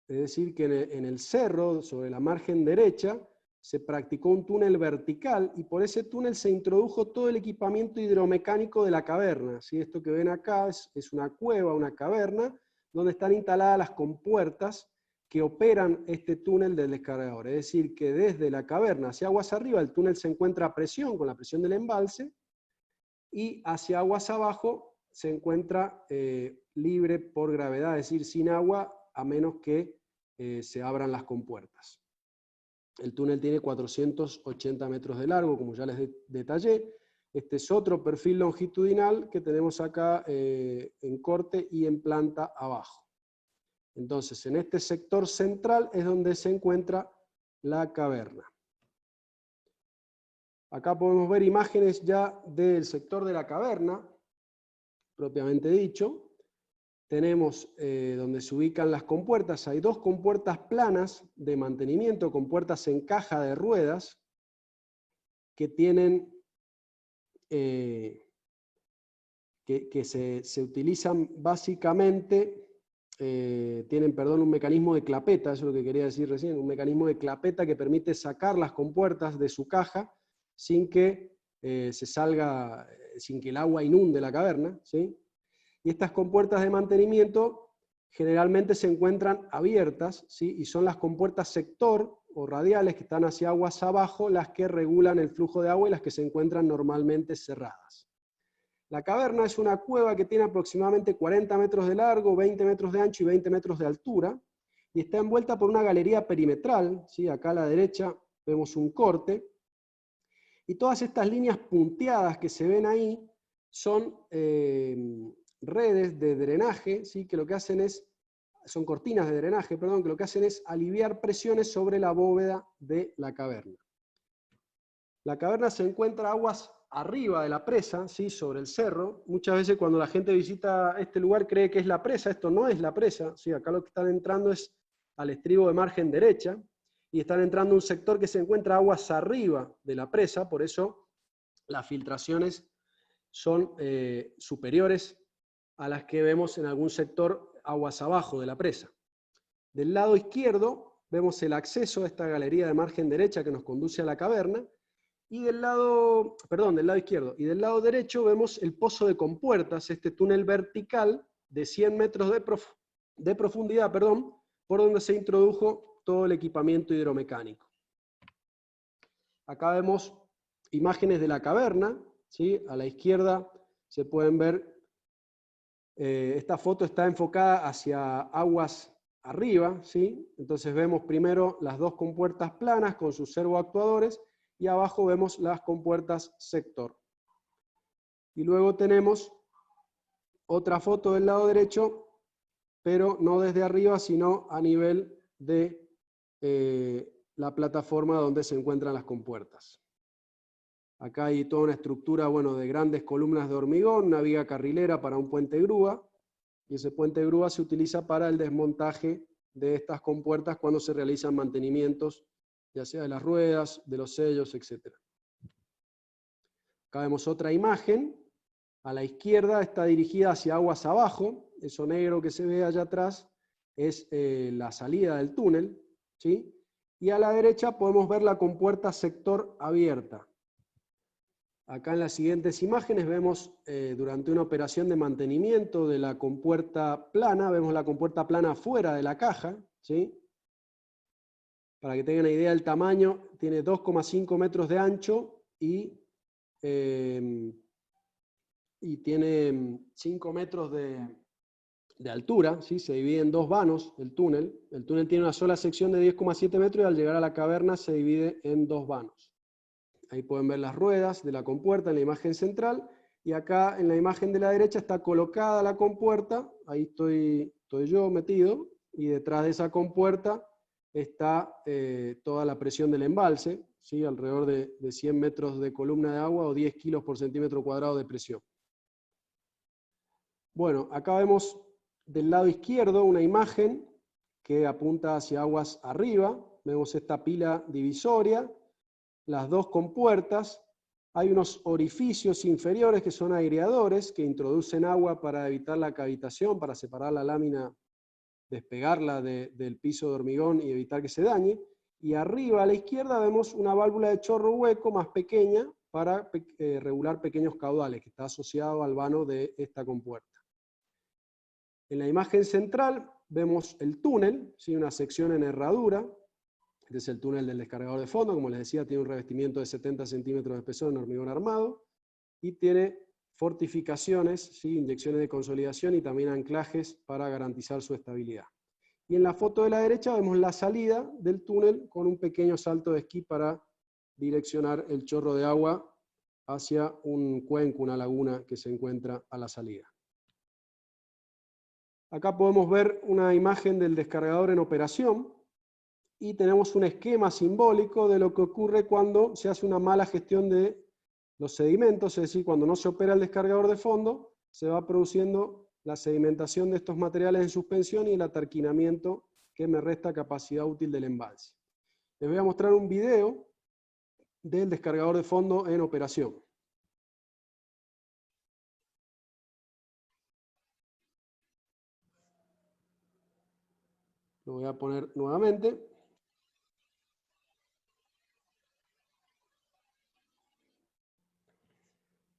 es decir, que en el cerro, sobre la margen derecha, se practicó un túnel vertical, y por ese túnel se introdujo todo el equipamiento hidromecánico de la caverna. ¿Sí? Esto que ven acá es una cueva, una caverna, donde están instaladas las compuertas que operan este túnel del descargador. Es decir, que desde la caverna hacia aguas arriba, el túnel se encuentra a presión, con la presión del embalse, y hacia aguas abajo se encuentra libre por gravedad, es decir, sin agua, a menos que se abran las compuertas. El túnel tiene 480 metros de largo, como ya les detallé. Este es otro perfil longitudinal que tenemos acá en corte y en planta abajo. Entonces, en este sector central es donde se encuentra la caverna. Acá podemos ver imágenes ya del sector de la caverna, propiamente dicho. Tenemos donde se ubican las compuertas. Hay 2 compuertas planas de mantenimiento, compuertas en caja de ruedas, que tienen que se utilizan básicamente, tienen, perdón, un mecanismo de clapeta, eso es lo que quería decir recién, un mecanismo de clapeta que permite sacar las compuertas de su caja sin que se salga, sin que el agua inunde la caverna, ¿sí? Y estas compuertas de mantenimiento generalmente se encuentran abiertas, ¿sí? Y son las compuertas sector o radiales que están hacia aguas abajo las que regulan el flujo de agua y las que se encuentran normalmente cerradas. La caverna es una cueva que tiene aproximadamente 40 metros de largo, 20 metros de ancho y 20 metros de altura, y está envuelta por una galería perimetral, ¿sí? Acá a la derecha vemos un corte, y todas estas líneas punteadas que se ven ahí son redes de drenaje, ¿sí? Que lo que hacen son cortinas de drenaje, perdón, que lo que hacen es aliviar presiones sobre la bóveda de la caverna. La caverna se encuentra a aguas arriba de la presa, ¿sí? Sobre el cerro. Muchas veces cuando la gente visita este lugar cree que es la presa, esto no es la presa, ¿sí? Acá lo que están entrando es al estribo de margen derecha, y están entrando a un sector que se encuentra a aguas arriba de la presa, por eso las filtraciones son superiores a las que vemos en algún sector aguas abajo de la presa. Del lado izquierdo vemos el acceso a esta galería de margen derecha que nos conduce a la caverna, y del lado izquierdo, y del lado derecho vemos el pozo de compuertas, este túnel vertical de 100 metros de profundidad, por donde se introdujo todo el equipamiento hidromecánico. Acá vemos imágenes de la caverna, ¿sí? A la izquierda se pueden ver, esta foto está enfocada hacia aguas arriba, ¿sí? Entonces vemos primero las dos compuertas planas con sus servoactuadores, y abajo vemos las compuertas sector. Y luego tenemos otra foto del lado derecho, pero no desde arriba, sino a nivel de la plataforma donde se encuentran las compuertas. Acá hay toda una estructura, bueno, de grandes columnas de hormigón, una viga carrilera para un puente grúa, y ese puente grúa se utiliza para el desmontaje de estas compuertas cuando se realizan mantenimientos, ya sea de las ruedas, de los sellos, etc. Acá vemos otra imagen. A la izquierda está dirigida hacia aguas abajo. Eso negro que se ve allá atrás es la salida del túnel, ¿sí? Y a la derecha podemos ver la compuerta sector abierta. Acá en las siguientes imágenes vemos durante una operación de mantenimiento de la compuerta plana, vemos la compuerta plana fuera de la caja, ¿sí? Para que tengan una idea del tamaño, tiene 2,5 metros de ancho y tiene 5 metros de altura, ¿sí? Se divide en dos vanos el túnel. El túnel tiene una sola sección de 10,7 metros y al llegar a la caverna se divide en dos vanos. Ahí pueden ver las ruedas de la compuerta en la imagen central, y acá en la imagen de la derecha está colocada la compuerta, ahí estoy yo metido, y detrás de esa compuerta está toda la presión del embalse, ¿sí? Alrededor de 100 metros de columna de agua o 10 kilos por centímetro cuadrado de presión. Bueno, acá vemos del lado izquierdo una imagen que apunta hacia aguas arriba, vemos esta pila divisoria, las dos compuertas, hay unos orificios inferiores que son aireadores que introducen agua para evitar la cavitación, para separar la lámina, despegarla del piso de hormigón y evitar que se dañe. Y arriba a la izquierda vemos una válvula de chorro hueco más pequeña para regular pequeños caudales, que está asociado al vano de esta compuerta. En la imagen central vemos el túnel, ¿sí? Una sección en herradura. Este es el túnel del descargador de fondo, como les decía, tiene un revestimiento de 70 centímetros de espesor en hormigón armado, y tiene fortificaciones, ¿sí? Inyecciones de consolidación y también anclajes para garantizar su estabilidad. Y en la foto de la derecha vemos la salida del túnel con un pequeño salto de esquí para direccionar el chorro de agua hacia un cuenco, una laguna que se encuentra a la salida. Acá podemos ver una imagen del descargador en operación, y tenemos un esquema simbólico de lo que ocurre cuando se hace una mala gestión de los sedimentos, es decir, cuando no se opera el descargador de fondo, se va produciendo la sedimentación de estos materiales en suspensión y el atarquinamiento que me resta capacidad útil del embalse. Les voy a mostrar un video del descargador de fondo en operación. voy a poner nuevamente.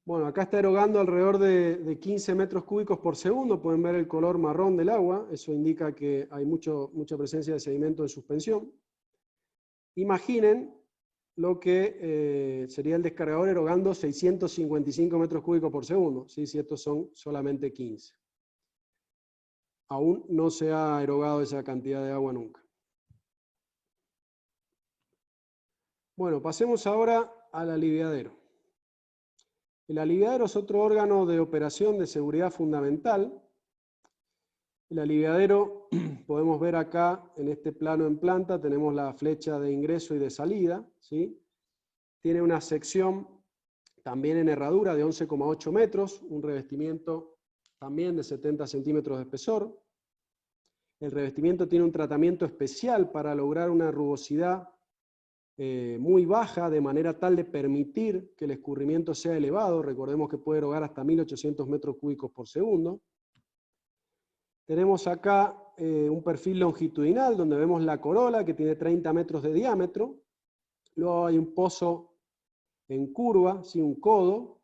Bueno, acá está erogando alrededor de 15 metros cúbicos por segundo. Pueden ver el color marrón del agua. Eso indica que hay mucha presencia de sedimento en suspensión. Imaginen lo que sería el descargador erogando 655 metros cúbicos por segundo, ¿sí? Si estos son solamente 15. Aún no se ha erogado esa cantidad de agua nunca. Bueno, pasemos ahora al aliviadero. El aliviadero es otro órgano de operación de seguridad fundamental. El aliviadero, podemos ver acá en este plano en planta, tenemos la flecha de ingreso y de salida, ¿sí? Tiene una sección también en herradura de 11,8 metros, un revestimiento también de 70 centímetros de espesor. El revestimiento tiene un tratamiento especial para lograr una rugosidad muy baja, de manera tal de permitir que el escurrimiento sea elevado. Recordemos que puede erogar hasta 1800 metros cúbicos por segundo. Tenemos acá un perfil longitudinal donde vemos la corola que tiene 30 metros de diámetro. Luego hay un pozo en curva, ¿sí? Un codo,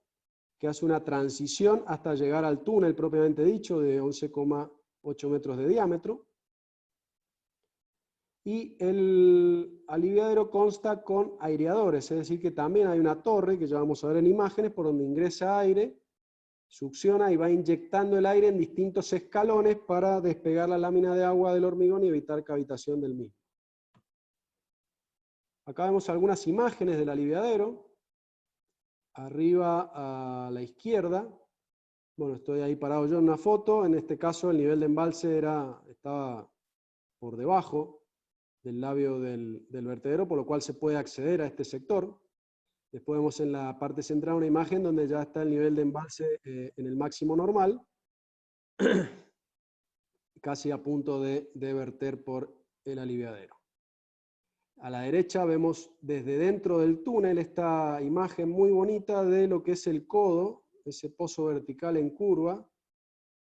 que hace una transición hasta llegar al túnel propiamente dicho de 11,8 metros de diámetro. Y el aliviadero consta con aireadores, es decir que también hay una torre, que ya vamos a ver en imágenes, por donde ingresa aire, succiona y va inyectando el aire en distintos escalones para despegar la lámina de agua del hormigón y evitar cavitación del mismo. Acá vemos algunas imágenes del aliviadero. Arriba a la izquierda, bueno, estoy ahí parado yo en una foto, en este caso el nivel de embalse estaba por debajo del labio del vertedero, por lo cual se puede acceder a este sector. Después vemos en la parte central una imagen donde ya está el nivel de embalse en el máximo normal, casi a punto de verter por el aliviadero. A la derecha vemos desde dentro del túnel esta imagen muy bonita de lo que es el codo, ese pozo vertical en curva.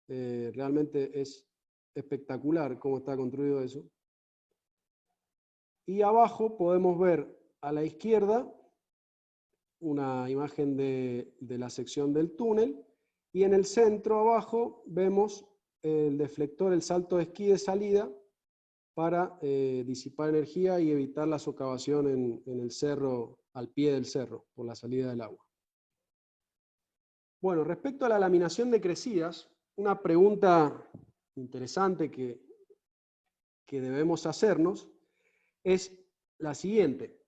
Realmente es espectacular cómo está construido eso. Y abajo podemos ver a la izquierda una imagen de la sección del túnel, y en el centro abajo vemos el deflector, el salto de esquí de salida, para disipar energía y evitar la socavación en el cerro, al pie del cerro, por la salida del agua. Bueno, respecto a la laminación de crecidas, una pregunta interesante que debemos hacernos es la siguiente.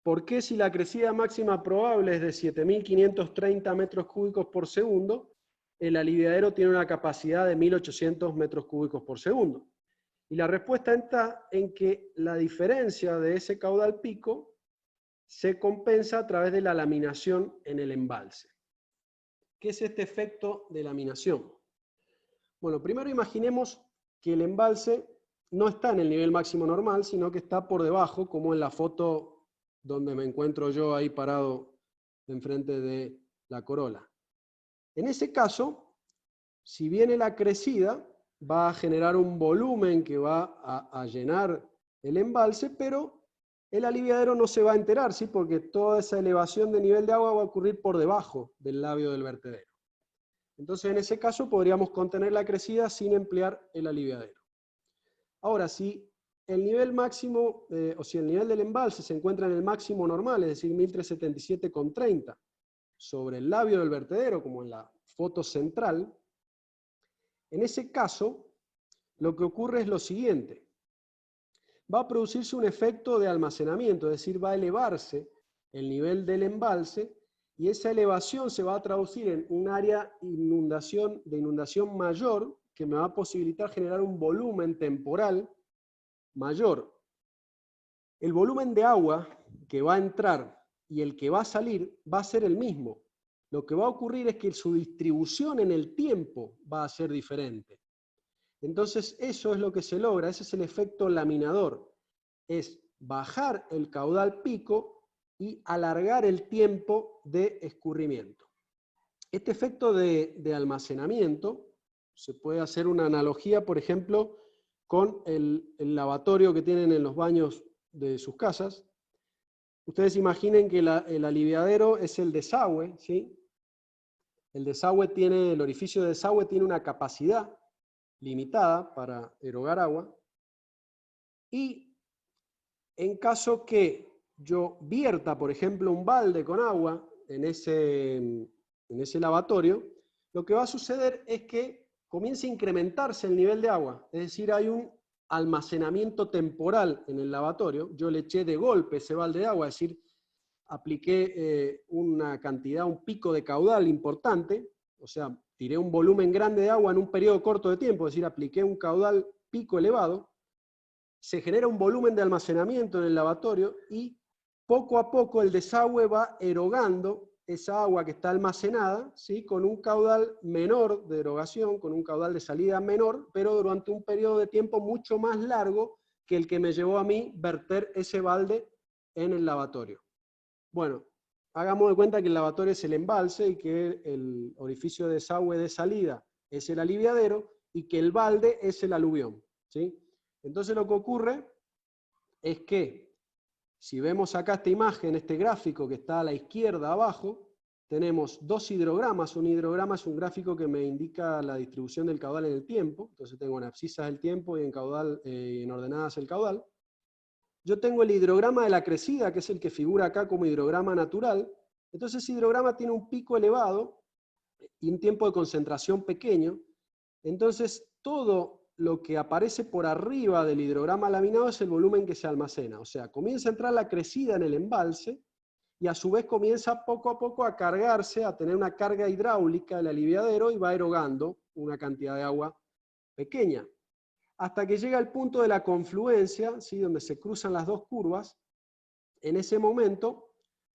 ¿Por qué, si la crecida máxima probable es de 7.530 metros cúbicos por segundo, el aliviadero tiene una capacidad de 1.800 metros cúbicos por segundo? Y la respuesta está en que la diferencia de ese caudal pico se compensa a través de la laminación en el embalse. ¿Qué es este efecto de laminación? Bueno, primero imaginemos que el embalse no está en el nivel máximo normal, sino que está por debajo, como en la foto donde me encuentro yo ahí parado enfrente de la corola. En ese caso, si viene la crecida, va a generar un volumen que va a llenar el embalse, pero el aliviadero no se va a enterar, ¿sí? Porque toda esa elevación de nivel de agua va a ocurrir por debajo del labio del vertedero. Entonces, en ese caso, podríamos contener la crecida sin emplear el aliviadero. Ahora, si el nivel máximo, o si el nivel del embalse se encuentra en el máximo normal, es decir, 1377,30, sobre el labio del vertedero, como en la foto central, en ese caso, lo que ocurre es lo siguiente. Va a producirse un efecto de almacenamiento, es decir, va a elevarse el nivel del embalse, y esa elevación se va a traducir en un área de inundación mayor, que me va a posibilitar generar un volumen temporal mayor. El volumen de agua que va a entrar y el que va a salir va a ser el mismo. Lo que va a ocurrir es que su distribución en el tiempo va a ser diferente. Entonces eso es lo que se logra, ese es el efecto laminador. Es bajar el caudal pico y alargar el tiempo de escurrimiento. Este efecto de almacenamiento, se puede hacer una analogía, por ejemplo, con el lavatorio que tienen en los baños de sus casas. Ustedes imaginen que el aliviadero es el desagüe, ¿sí? El orificio de desagüe tiene una capacidad limitada para erogar agua, y en caso que yo vierta, por ejemplo, un balde con agua en ese lavatorio, lo que va a suceder es que comienza a incrementarse el nivel de agua, es decir, hay un almacenamiento temporal en el lavatorio. Yo le eché de golpe ese balde de agua, es decir, apliqué una cantidad, un pico de caudal importante, o sea, tiré un volumen grande de agua en un periodo corto de tiempo, es decir, apliqué un caudal pico elevado, se genera un volumen de almacenamiento en el lavatorio y poco a poco el desagüe va erogando esa agua que está almacenada, ¿sí? Con un caudal menor de erogación, con un caudal de salida menor, pero durante un periodo de tiempo mucho más largo que el que me llevó a mí verter ese balde en el lavatorio. Bueno, hagamos de cuenta que el lavatorio es el embalse y que el orificio de desagüe de salida es el aliviadero y que el balde es el aluvión, ¿sí? Entonces lo que ocurre es que, si vemos acá esta imagen, este gráfico que está a la izquierda abajo, tenemos dos hidrogramas. Un hidrograma es un gráfico que me indica la distribución del caudal en el tiempo. Entonces tengo en abscisas el tiempo y en ordenadas el caudal. Yo tengo el hidrograma de la crecida, que es el que figura acá como hidrograma natural. Entonces ese hidrograma tiene un pico elevado y un tiempo de concentración pequeño. Entonces todo lo que aparece por arriba del hidrograma laminado es el volumen que se almacena. O sea, comienza a entrar la crecida en el embalse y a su vez comienza poco a poco a cargarse, a tener una carga hidráulica el aliviadero y va erogando una cantidad de agua pequeña. Hasta que llega el punto de la confluencia, ¿sí? Donde se cruzan las dos curvas. En ese momento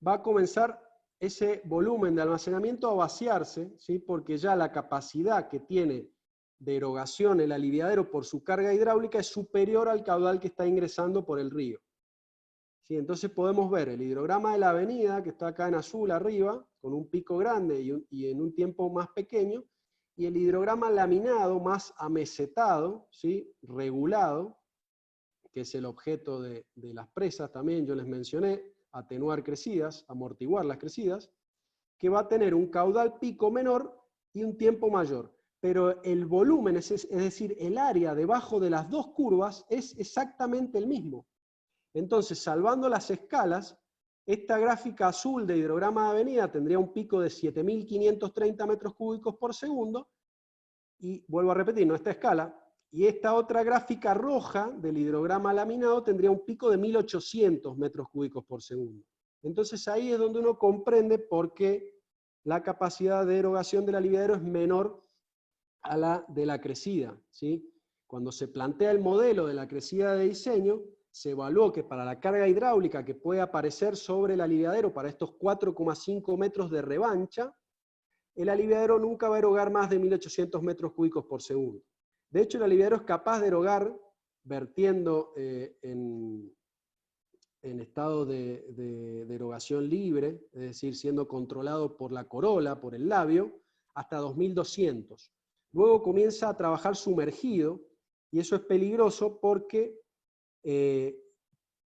va a comenzar ese volumen de almacenamiento a vaciarse, ¿sí? Porque ya la capacidad que tiene de erogación el aliviadero por su carga hidráulica es superior al caudal que está ingresando por el río. ¿Sí? Entonces podemos ver el hidrograma de la avenida, que está acá en azul arriba, con un pico grande y en un tiempo más pequeño, y el hidrograma laminado más amesetado, ¿sí? Regulado, que es el objeto de las presas también, yo les mencioné, atenuar crecidas, amortiguar las crecidas, que va a tener un caudal pico menor y un tiempo mayor. Pero el volumen, es decir, el área debajo de las dos curvas, es exactamente el mismo. Entonces, salvando las escalas, esta gráfica azul de hidrograma de avenida tendría un pico de 7.530 metros cúbicos por segundo, y vuelvo a repetir, no esta escala, y esta otra gráfica roja del hidrograma laminado tendría un pico de 1.800 metros cúbicos por segundo. Entonces ahí es donde uno comprende por qué la capacidad de erogación del aliviadero es menor a la de la crecida, ¿sí? Cuando se plantea el modelo de la crecida de diseño, se evaluó que para la carga hidráulica que puede aparecer sobre el aliviadero, para estos 4,5 metros de revancha, el aliviadero nunca va a erogar más de 1.800 metros cúbicos por segundo. De hecho, el aliviadero es capaz de erogar, vertiendo en estado de erogación libre, es decir, siendo controlado por la corola, por el labio, hasta 2.200. Luego comienza a trabajar sumergido, y eso es peligroso porque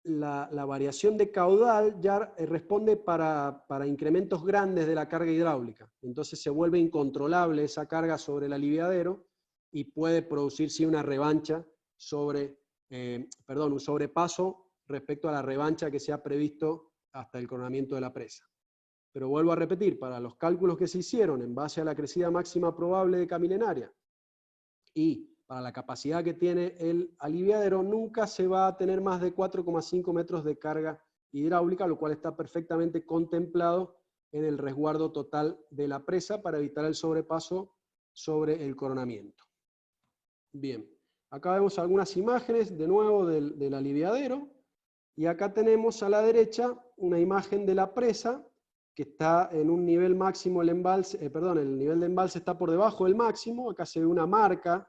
la variación de caudal ya responde para incrementos grandes de la carga hidráulica. Entonces se vuelve incontrolable esa carga sobre el aliviadero y puede producirse una revancha un sobrepaso respecto a la revancha que se ha previsto hasta el coronamiento de la presa. Pero vuelvo a repetir, para los cálculos que se hicieron en base a la crecida máxima probable de Camilenaria y para la capacidad que tiene el aliviadero, nunca se va a tener más de 4,5 metros de carga hidráulica, lo cual está perfectamente contemplado en el resguardo total de la presa para evitar el sobrepaso sobre el coronamiento. Bien, acá vemos algunas imágenes de nuevo del aliviadero, y acá tenemos a la derecha una imagen de la presa que está en un nivel máximo, el nivel de embalse está por debajo del máximo. Acá se ve una marca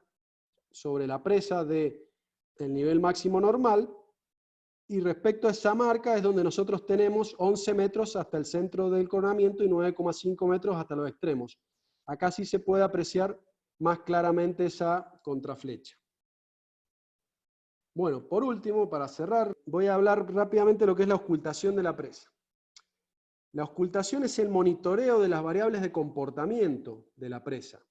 sobre la presa del nivel máximo normal, y respecto a esa marca es donde nosotros tenemos 11 metros hasta el centro del coronamiento y 9,5 metros hasta los extremos. Acá sí se puede apreciar más claramente esa contraflecha. Bueno, por último, para cerrar, voy a hablar rápidamente de lo que es la auscultación de la presa. La auscultación es el monitoreo de las variables de comportamiento de la presa.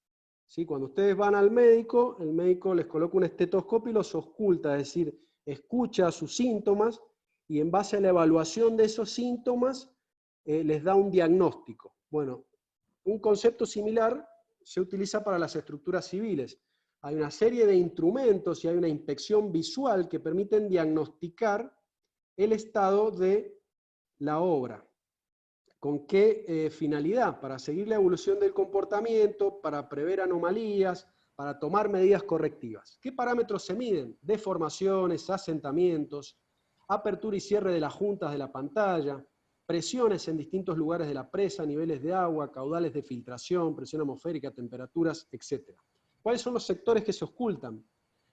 ¿Sí? Cuando ustedes van al médico, el médico les coloca un estetoscopio y los ausculta, es decir, escucha sus síntomas y en base a la evaluación de esos síntomas les da un diagnóstico. Bueno, un concepto similar se utiliza para las estructuras civiles. Hay una serie de instrumentos y hay una inspección visual que permiten diagnosticar el estado de la obra. ¿Con qué finalidad? Para seguir la evolución del comportamiento, para prever anomalías, para tomar medidas correctivas. ¿Qué parámetros se miden? Deformaciones, asentamientos, apertura y cierre de las juntas de la pantalla, presiones en distintos lugares de la presa, niveles de agua, caudales de filtración, presión atmosférica, temperaturas, etc. ¿Cuáles son los sectores que se auscultan?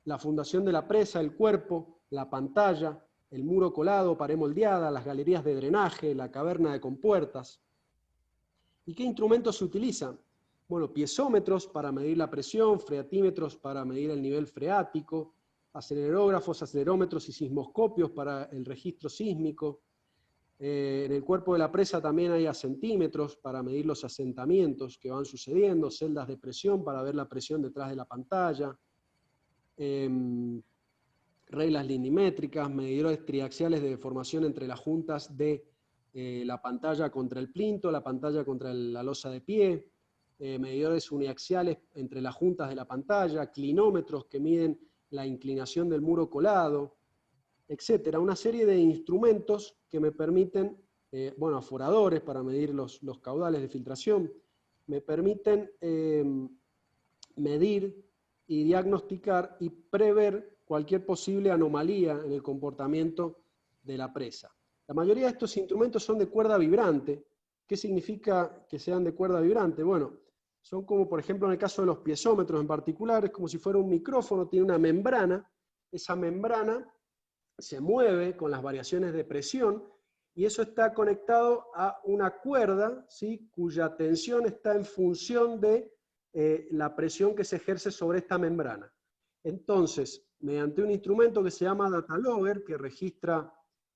La fundación de la presa, el cuerpo, la pantalla, el muro colado, pared moldeada, las galerías de drenaje, la caverna de compuertas. ¿Y qué instrumentos se utilizan? Bueno, piezómetros para medir la presión, freatímetros para medir el nivel freático, acelerógrafos, acelerómetros y sismoscopios para el registro sísmico. En el cuerpo de la presa también hay asentímetros para medir los asentamientos que van sucediendo, celdas de presión para ver la presión detrás de la pantalla, reglas linimétricas, medidores triaxiales de deformación entre las juntas de la pantalla contra el plinto, la pantalla contra la losa de pie, medidores uniaxiales entre las juntas de la pantalla, clinómetros que miden la inclinación del muro colado, etcétera. Una serie de instrumentos que me permiten, bueno, aforadores para medir los caudales de filtración, me permiten medir y diagnosticar y prever cualquier posible anomalía en el comportamiento de la presa. La mayoría de estos instrumentos son de cuerda vibrante. ¿Qué significa que sean de cuerda vibrante? Bueno, son como por ejemplo en el caso de los piezómetros en particular, es como si fuera un micrófono, tiene una membrana, esa membrana se mueve con las variaciones de presión y eso está conectado a una cuerda, ¿sí?, cuya tensión está en función de la presión que se ejerce sobre esta membrana. Entonces, mediante un instrumento que se llama data logger, que registra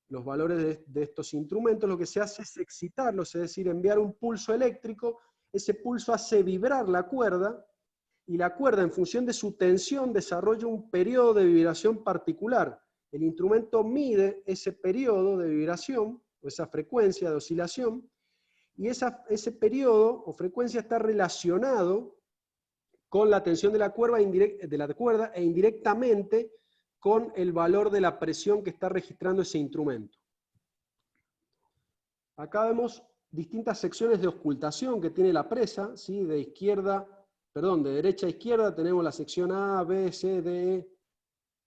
los valores de estos instrumentos, lo que se hace es excitarlos, es decir, enviar un pulso eléctrico, ese pulso hace vibrar la cuerda, y la cuerda, en función de su tensión, desarrolla un periodo de vibración particular. El instrumento mide ese periodo de vibración, o esa frecuencia de oscilación, y ese periodo o frecuencia está relacionado con la tensión de la cuerda e indirectamente con el valor de la presión que está registrando ese instrumento. Acá vemos distintas secciones de auscultación que tiene la presa, ¿sí? De derecha a izquierda tenemos la sección A, B, C, D,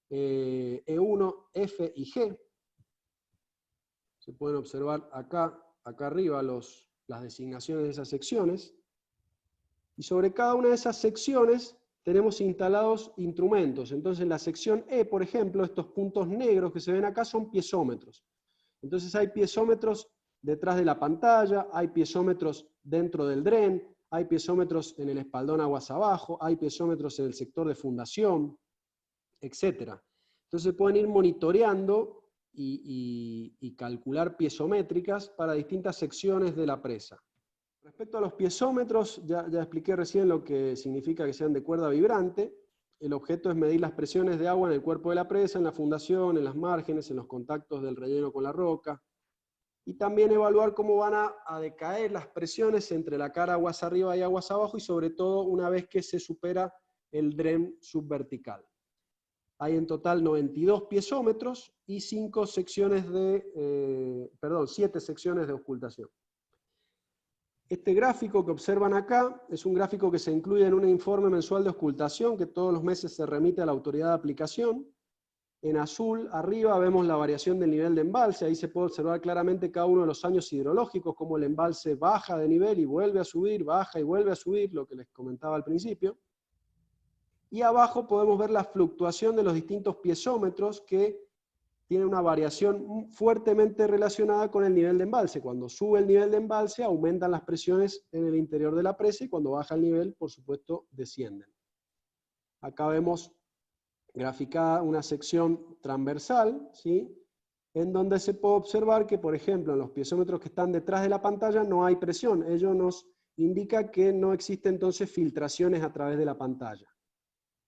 E1, F y G. Se pueden observar acá arriba las designaciones de esas secciones. Y sobre cada una de esas secciones tenemos instalados instrumentos. Entonces en la sección E, por ejemplo, estos puntos negros que se ven acá son piezómetros. Entonces hay piezómetros detrás de la pantalla, hay piezómetros dentro del dren, hay piezómetros en el espaldón aguas abajo, hay piezómetros en el sector de fundación, etc. Entonces pueden ir monitoreando y calcular piezométricas para distintas secciones de la presa. Respecto a los piezómetros, ya expliqué recién lo que significa que sean de cuerda vibrante. El objeto es medir las presiones de agua en el cuerpo de la presa, en la fundación, en las márgenes, en los contactos del relleno con la roca. Y también evaluar cómo van a decaer las presiones entre la cara aguas arriba y aguas abajo, y sobre todo una vez que se supera el dren subvertical. Hay en total 92 piezómetros y 7 secciones de auscultación. Este gráfico que observan acá es un gráfico que se incluye en un informe mensual de auscultación que todos los meses se remite a la autoridad de aplicación. En azul, arriba, vemos la variación del nivel de embalse. Ahí se puede observar claramente cada uno de los años hidrológicos, cómo el embalse baja de nivel y vuelve a subir, baja y vuelve a subir, lo que les comentaba al principio. Y abajo podemos ver la fluctuación de los distintos piezómetros que tienen una variación fuertemente relacionada con el nivel de embalse. Cuando sube el nivel de embalse, aumentan las presiones en el interior de la presa, y cuando baja el nivel, por supuesto, descienden. Acá vemos graficada una sección transversal, ¿sí? En donde se puede observar que, por ejemplo, en los piezómetros que están detrás de la pantalla no hay presión. Ello nos indica que no existe entonces filtraciones a través de la pantalla.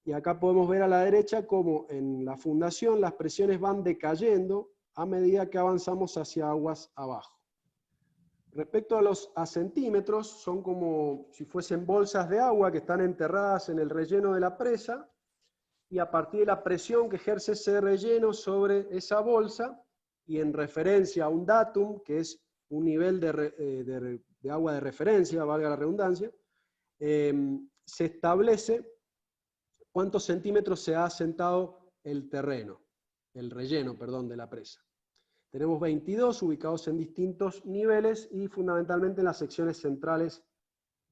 Y acá podemos ver a la derecha cómo en la fundación las presiones van decayendo a medida que avanzamos hacia aguas abajo. Respecto a los acentímetros, son como si fuesen bolsas de agua que están enterradas en el relleno de la presa, y a partir de la presión que ejerce ese relleno sobre esa bolsa, y en referencia a un datum, que es un nivel de agua de referencia, valga la redundancia, se establece cuántos centímetros se ha asentado el terreno, el relleno, perdón, de la presa. Tenemos 22 ubicados en distintos niveles y fundamentalmente en las secciones centrales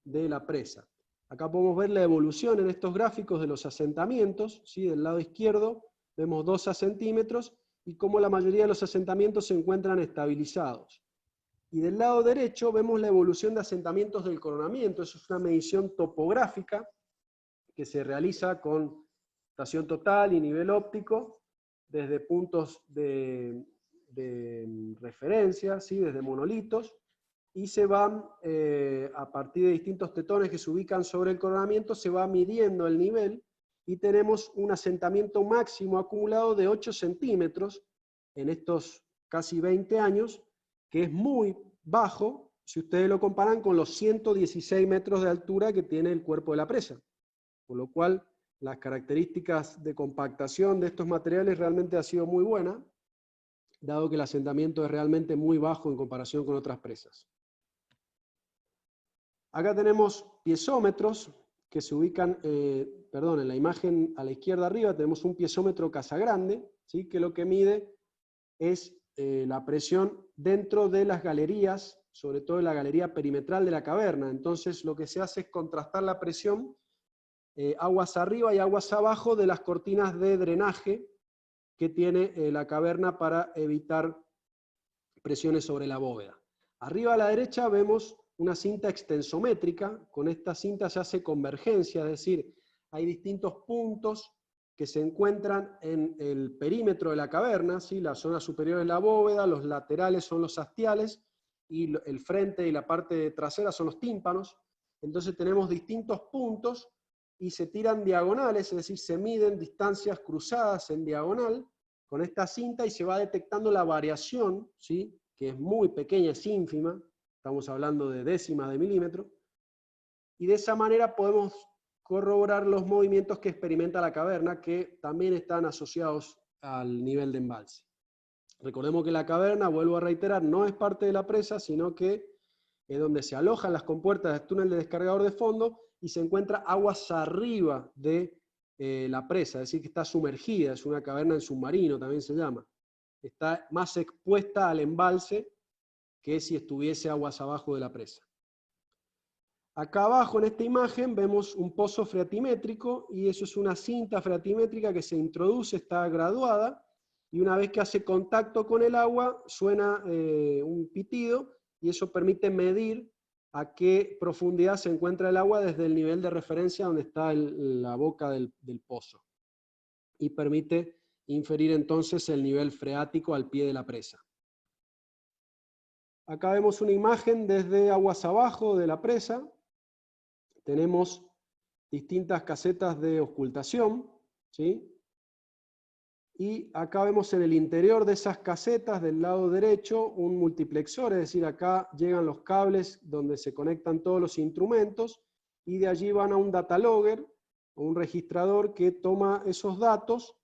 de la presa. Acá podemos ver la evolución en estos gráficos de los asentamientos, ¿sí? Del lado izquierdo vemos 2 centímetros y cómo la mayoría de los asentamientos se encuentran estabilizados. Y del lado derecho vemos la evolución de asentamientos del coronamiento. Eso es una medición topográfica que se realiza con estación total y nivel óptico desde puntos de referencia, ¿sí? Desde monolitos, y se van, a partir de distintos tetones que se ubican sobre el coronamiento, se va midiendo el nivel, y tenemos un asentamiento máximo acumulado de 8 centímetros en estos casi 20 años, que es muy bajo si ustedes lo comparan con los 116 metros de altura que tiene el cuerpo de la presa. Por lo cual, las características de compactación de estos materiales realmente ha sido muy buena, dado que el asentamiento es realmente muy bajo en comparación con otras presas. Acá tenemos piezómetros que se ubican, en la imagen a la izquierda arriba tenemos un piezómetro Casagrande, ¿sí? Que lo que mide es la presión dentro de las galerías, sobre todo en la galería perimetral de la caverna. Entonces lo que se hace es contrastar la presión aguas arriba y aguas abajo de las cortinas de drenaje que tiene la caverna para evitar presiones sobre la bóveda. Arriba a la derecha vemos una cinta extensométrica. Con esta cinta se hace convergencia, es decir, hay distintos puntos que se encuentran en el perímetro de la caverna, ¿sí? La zona superior es la bóveda, los laterales son los hastiales, y el frente y la parte trasera son los tímpanos. Entonces tenemos distintos puntos y se tiran diagonales, es decir, se miden distancias cruzadas en diagonal con esta cinta y se va detectando la variación, ¿sí? Que es muy pequeña, es ínfima, estamos hablando de décimas de milímetro, y de esa manera podemos corroborar los movimientos que experimenta la caverna, que también están asociados al nivel de embalse. Recordemos que la caverna, vuelvo a reiterar, no es parte de la presa, sino que es donde se alojan las compuertas del túnel de descargador de fondo y se encuentra aguas arriba de la presa, es decir, que está sumergida, es una caverna en submarino, también se llama. Está más expuesta al embalse que si estuviese aguas abajo de la presa. Acá abajo en esta imagen vemos un pozo freatimétrico, y eso es una cinta freatimétrica que se introduce, está graduada, y una vez que hace contacto con el agua suena un pitido, y eso permite medir a qué profundidad se encuentra el agua desde el nivel de referencia donde está la boca del pozo. Y permite inferir entonces el nivel freático al pie de la presa. Acá vemos una imagen desde aguas abajo de la presa. Tenemos distintas casetas de ocultación, ¿sí? Y acá vemos en el interior de esas casetas, del lado derecho, un multiplexor, es decir, acá llegan los cables donde se conectan todos los instrumentos, y de allí van a un data logger, o un registrador que toma esos datos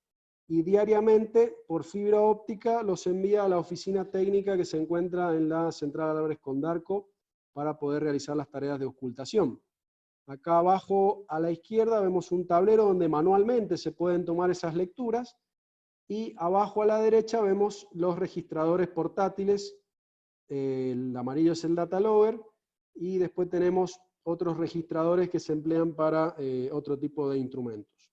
y diariamente por fibra óptica los envía a la oficina técnica que se encuentra en la Central Álvarez Condarco para poder realizar las tareas de ocultación. Acá abajo a la izquierda vemos un tablero donde manualmente se pueden tomar esas lecturas, y abajo a la derecha vemos los registradores portátiles. El amarillo es el data logger, y después tenemos otros registradores que se emplean para otro tipo de instrumentos.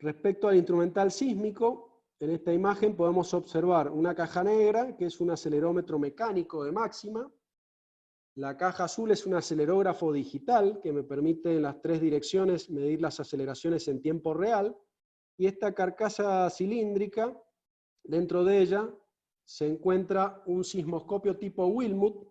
Respecto al instrumental sísmico, en esta imagen podemos observar una caja negra, que es un acelerómetro mecánico de máxima, La caja azul es un acelerógrafo digital que me permite en las 3 direcciones medir las aceleraciones en tiempo real. Y esta carcasa cilíndrica, dentro de ella se encuentra un sismoscopio tipo Wilmut,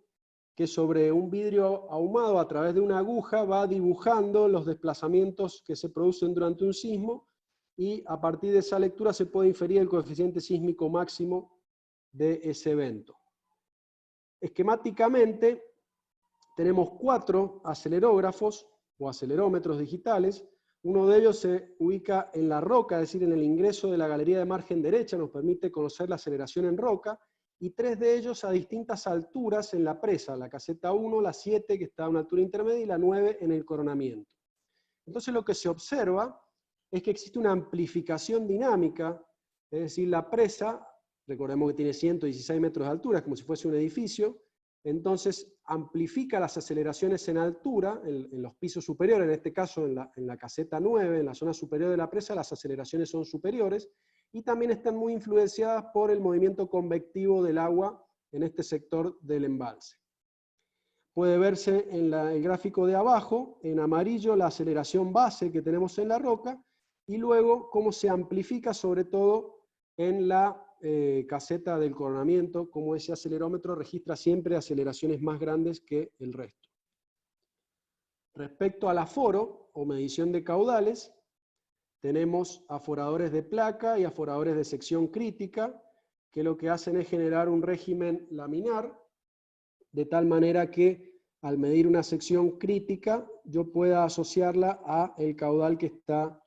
que sobre un vidrio ahumado a través de una aguja va dibujando los desplazamientos que se producen durante un sismo, y a partir de esa lectura se puede inferir el coeficiente sísmico máximo de ese evento. Esquemáticamente tenemos 4 acelerógrafos o acelerómetros digitales. Uno de ellos se ubica en la roca, es decir, en el ingreso de la galería de margen derecha, nos permite conocer la aceleración en roca, y 3 de ellos a distintas alturas en la presa, la caseta 1, la 7 que está a una altura intermedia y la 9 en el coronamiento. Entonces lo que se observa es que existe una amplificación dinámica, es decir, la presa, recordemos que tiene 116 metros de altura, es como si fuese un edificio, entonces amplifica las aceleraciones en altura, en los pisos superiores, en este caso en la caseta 9, en la zona superior de la presa, las aceleraciones son superiores, y también están muy influenciadas por el movimiento convectivo del agua en este sector del embalse. Puede verse en el gráfico de abajo, en amarillo, la aceleración base que tenemos en la roca, y luego cómo se amplifica sobre todo en la caseta del coronamiento, como ese acelerómetro registra siempre aceleraciones más grandes que el resto. Respecto al aforo, o medición de caudales, tenemos aforadores de placa y aforadores de sección crítica, que lo que hacen es generar un régimen laminar, de tal manera que al medir una sección crítica, yo pueda asociarla a el caudal que está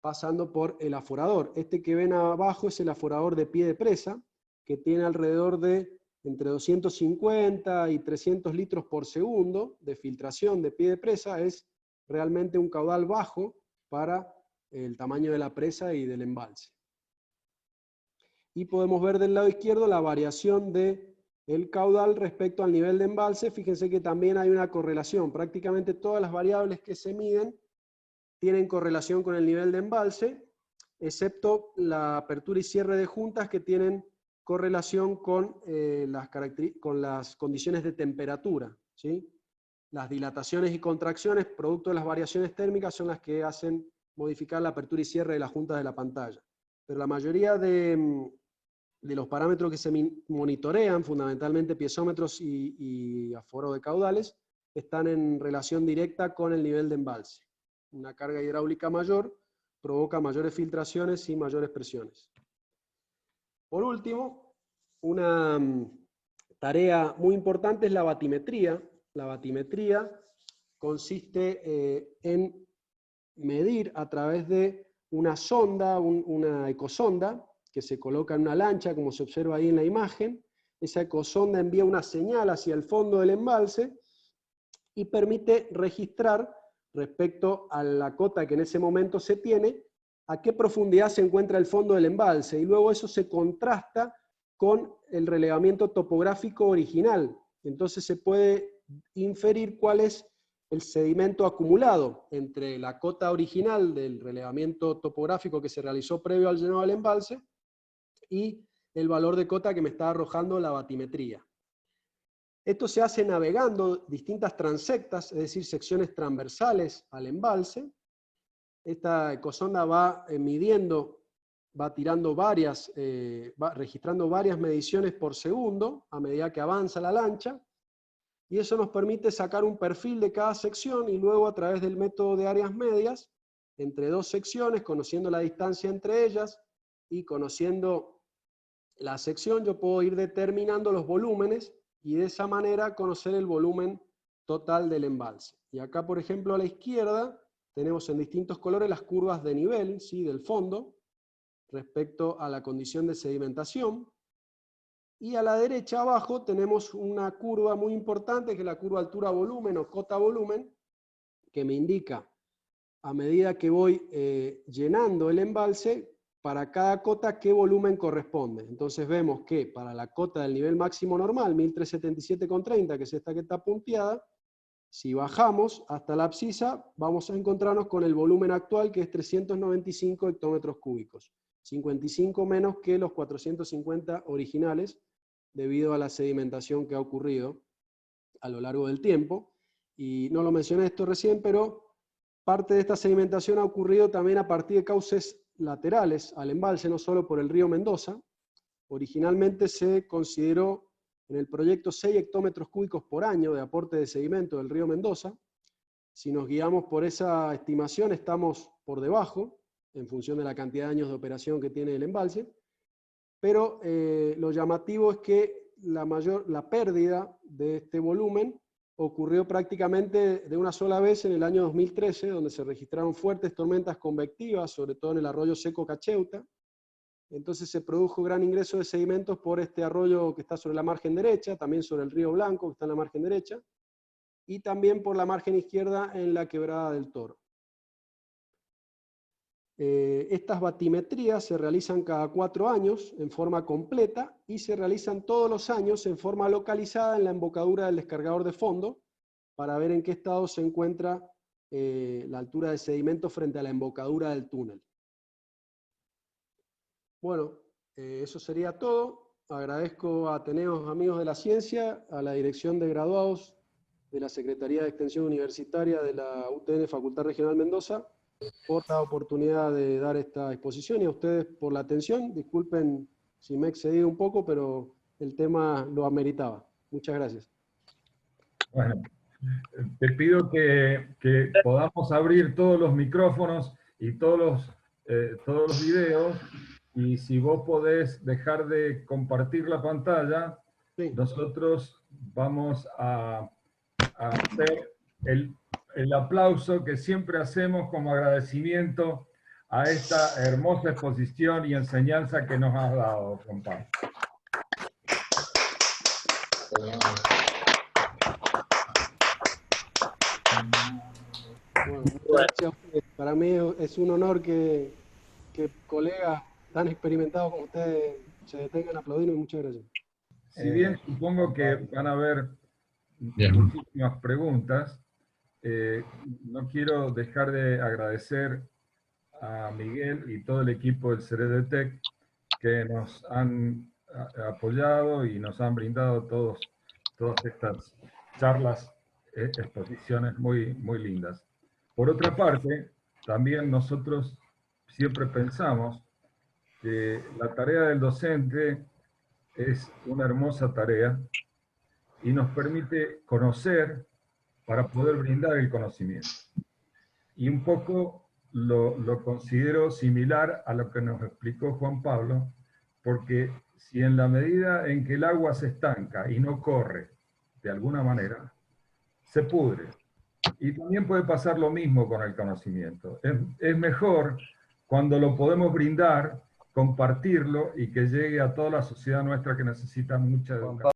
pasando por el aforador. Este que ven abajo es el aforador de pie de presa, que tiene alrededor de entre 250 y 300 litros por segundo de filtración de pie de presa. Es realmente un caudal bajo para el tamaño de la presa y del embalse. Y podemos ver del lado izquierdo la variación del caudal respecto al nivel de embalse. Fíjense que también hay una correlación. Prácticamente todas las variables que se miden tienen correlación con el nivel de embalse, excepto la apertura y cierre de juntas, que tienen correlación con las condiciones de temperatura, ¿sí? Las dilataciones y contracciones, producto de las variaciones térmicas, son las que hacen modificar la apertura y cierre de las juntas de la pantalla. Pero la mayoría de los parámetros que se monitorean, fundamentalmente piezómetros y aforo de caudales, están en relación directa con el nivel de embalse. Una carga hidráulica mayor provoca mayores filtraciones y mayores presiones. Por último, una tarea muy importante es la batimetría. La batimetría consiste en medir a través de una sonda, una ecosonda, que se coloca en una lancha, como se observa ahí en la imagen. Esa ecosonda envía una señal hacia el fondo del embalse y permite registrar, respecto a la cota que en ese momento se tiene, a qué profundidad se encuentra el fondo del embalse, y luego eso se contrasta con el relevamiento topográfico original. Entonces se puede inferir cuál es el sedimento acumulado entre la cota original del relevamiento topográfico que se realizó previo al llenado del embalse y el valor de cota que me está arrojando la batimetría. Esto se hace navegando distintas transectas, es decir, secciones transversales al embalse. Esta ecosonda va midiendo, va tirando varias, va registrando varias mediciones por segundo a medida que avanza la lancha, y eso nos permite sacar un perfil de cada sección, y luego a través del método de áreas medias, entre dos secciones, conociendo la distancia entre ellas y conociendo la sección, yo puedo ir determinando los volúmenes y de esa manera conocer el volumen total del embalse. Y acá, por ejemplo, a la izquierda tenemos en distintos colores las curvas de nivel, ¿sí?, del fondo respecto a la condición de sedimentación. Y a la derecha abajo tenemos una curva muy importante, que es la curva altura-volumen o cota-volumen, que me indica, a medida que voy llenando el embalse, para cada cota qué volumen corresponde. Entonces vemos que para la cota del nivel máximo normal, 1377,30, que es esta que está punteada, si bajamos hasta la abscisa, vamos a encontrarnos con el volumen actual, que es 395 hectómetros cúbicos, 55 menos que los 450 originales, debido a la sedimentación que ha ocurrido a lo largo del tiempo. Y no lo mencioné esto recién, pero parte de esta sedimentación ha ocurrido también a partir de cauces laterales al embalse, no solo por el río Mendoza. Originalmente se consideró en el proyecto 6 hectómetros cúbicos por año de aporte de sedimento del río Mendoza. Si nos guiamos por esa estimación, estamos por debajo, en función de la cantidad de años de operación que tiene el embalse. Pero lo llamativo es que la pérdida de este volumen ocurrió prácticamente de una sola vez en el año 2013, donde se registraron fuertes tormentas convectivas, sobre todo en el arroyo seco Cacheuta. Entonces se produjo gran ingreso de sedimentos por este arroyo que está sobre la margen derecha, también sobre el río Blanco, que está en la margen derecha, y también por la margen izquierda en la Quebrada del Toro. Estas batimetrías se realizan cada 4 años en forma completa y se realizan todos los años en forma localizada en la embocadura del descargador de fondo para ver en qué estado se encuentra la altura de sedimento frente a la embocadura del túnel. Bueno, eso sería todo. Agradezco a Ateneos Amigos de la Ciencia, a la Dirección de Graduados de la Secretaría de Extensión Universitaria de la UTN Facultad Regional Mendoza, por la oportunidad de dar esta exposición y a ustedes por la atención. Disculpen si me he excedido un poco, pero el tema lo ameritaba. Muchas gracias. Bueno, te pido que podamos abrir todos los micrófonos y todos los videos, y si vos podés dejar de compartir la pantalla, sí. Nosotros vamos a hacer el aplauso que siempre hacemos como agradecimiento a esta hermosa exposición y enseñanza que nos has dado, compadre. Bueno, muchas gracias a ustedes. Para mí es un honor que colegas tan experimentados como ustedes se detengan a aplaudirme. Muchas gracias. Si bien supongo que van a haber muchísimas preguntas, no quiero dejar de agradecer a Miguel y todo el equipo del CEREDETEC que nos han apoyado y nos han brindado todas estas charlas, exposiciones muy lindas. Por otra parte, también nosotros siempre pensamos que la tarea del docente es una hermosa tarea y nos permite conocer para poder brindar el conocimiento. Y un poco lo considero similar a lo que nos explicó Juan Pablo, porque si en la medida en que el agua se estanca y no corre de alguna manera, se pudre. Y también puede pasar lo mismo con el conocimiento. Es mejor cuando lo podemos brindar, compartirlo y que llegue a toda la sociedad nuestra que necesita mucha educación.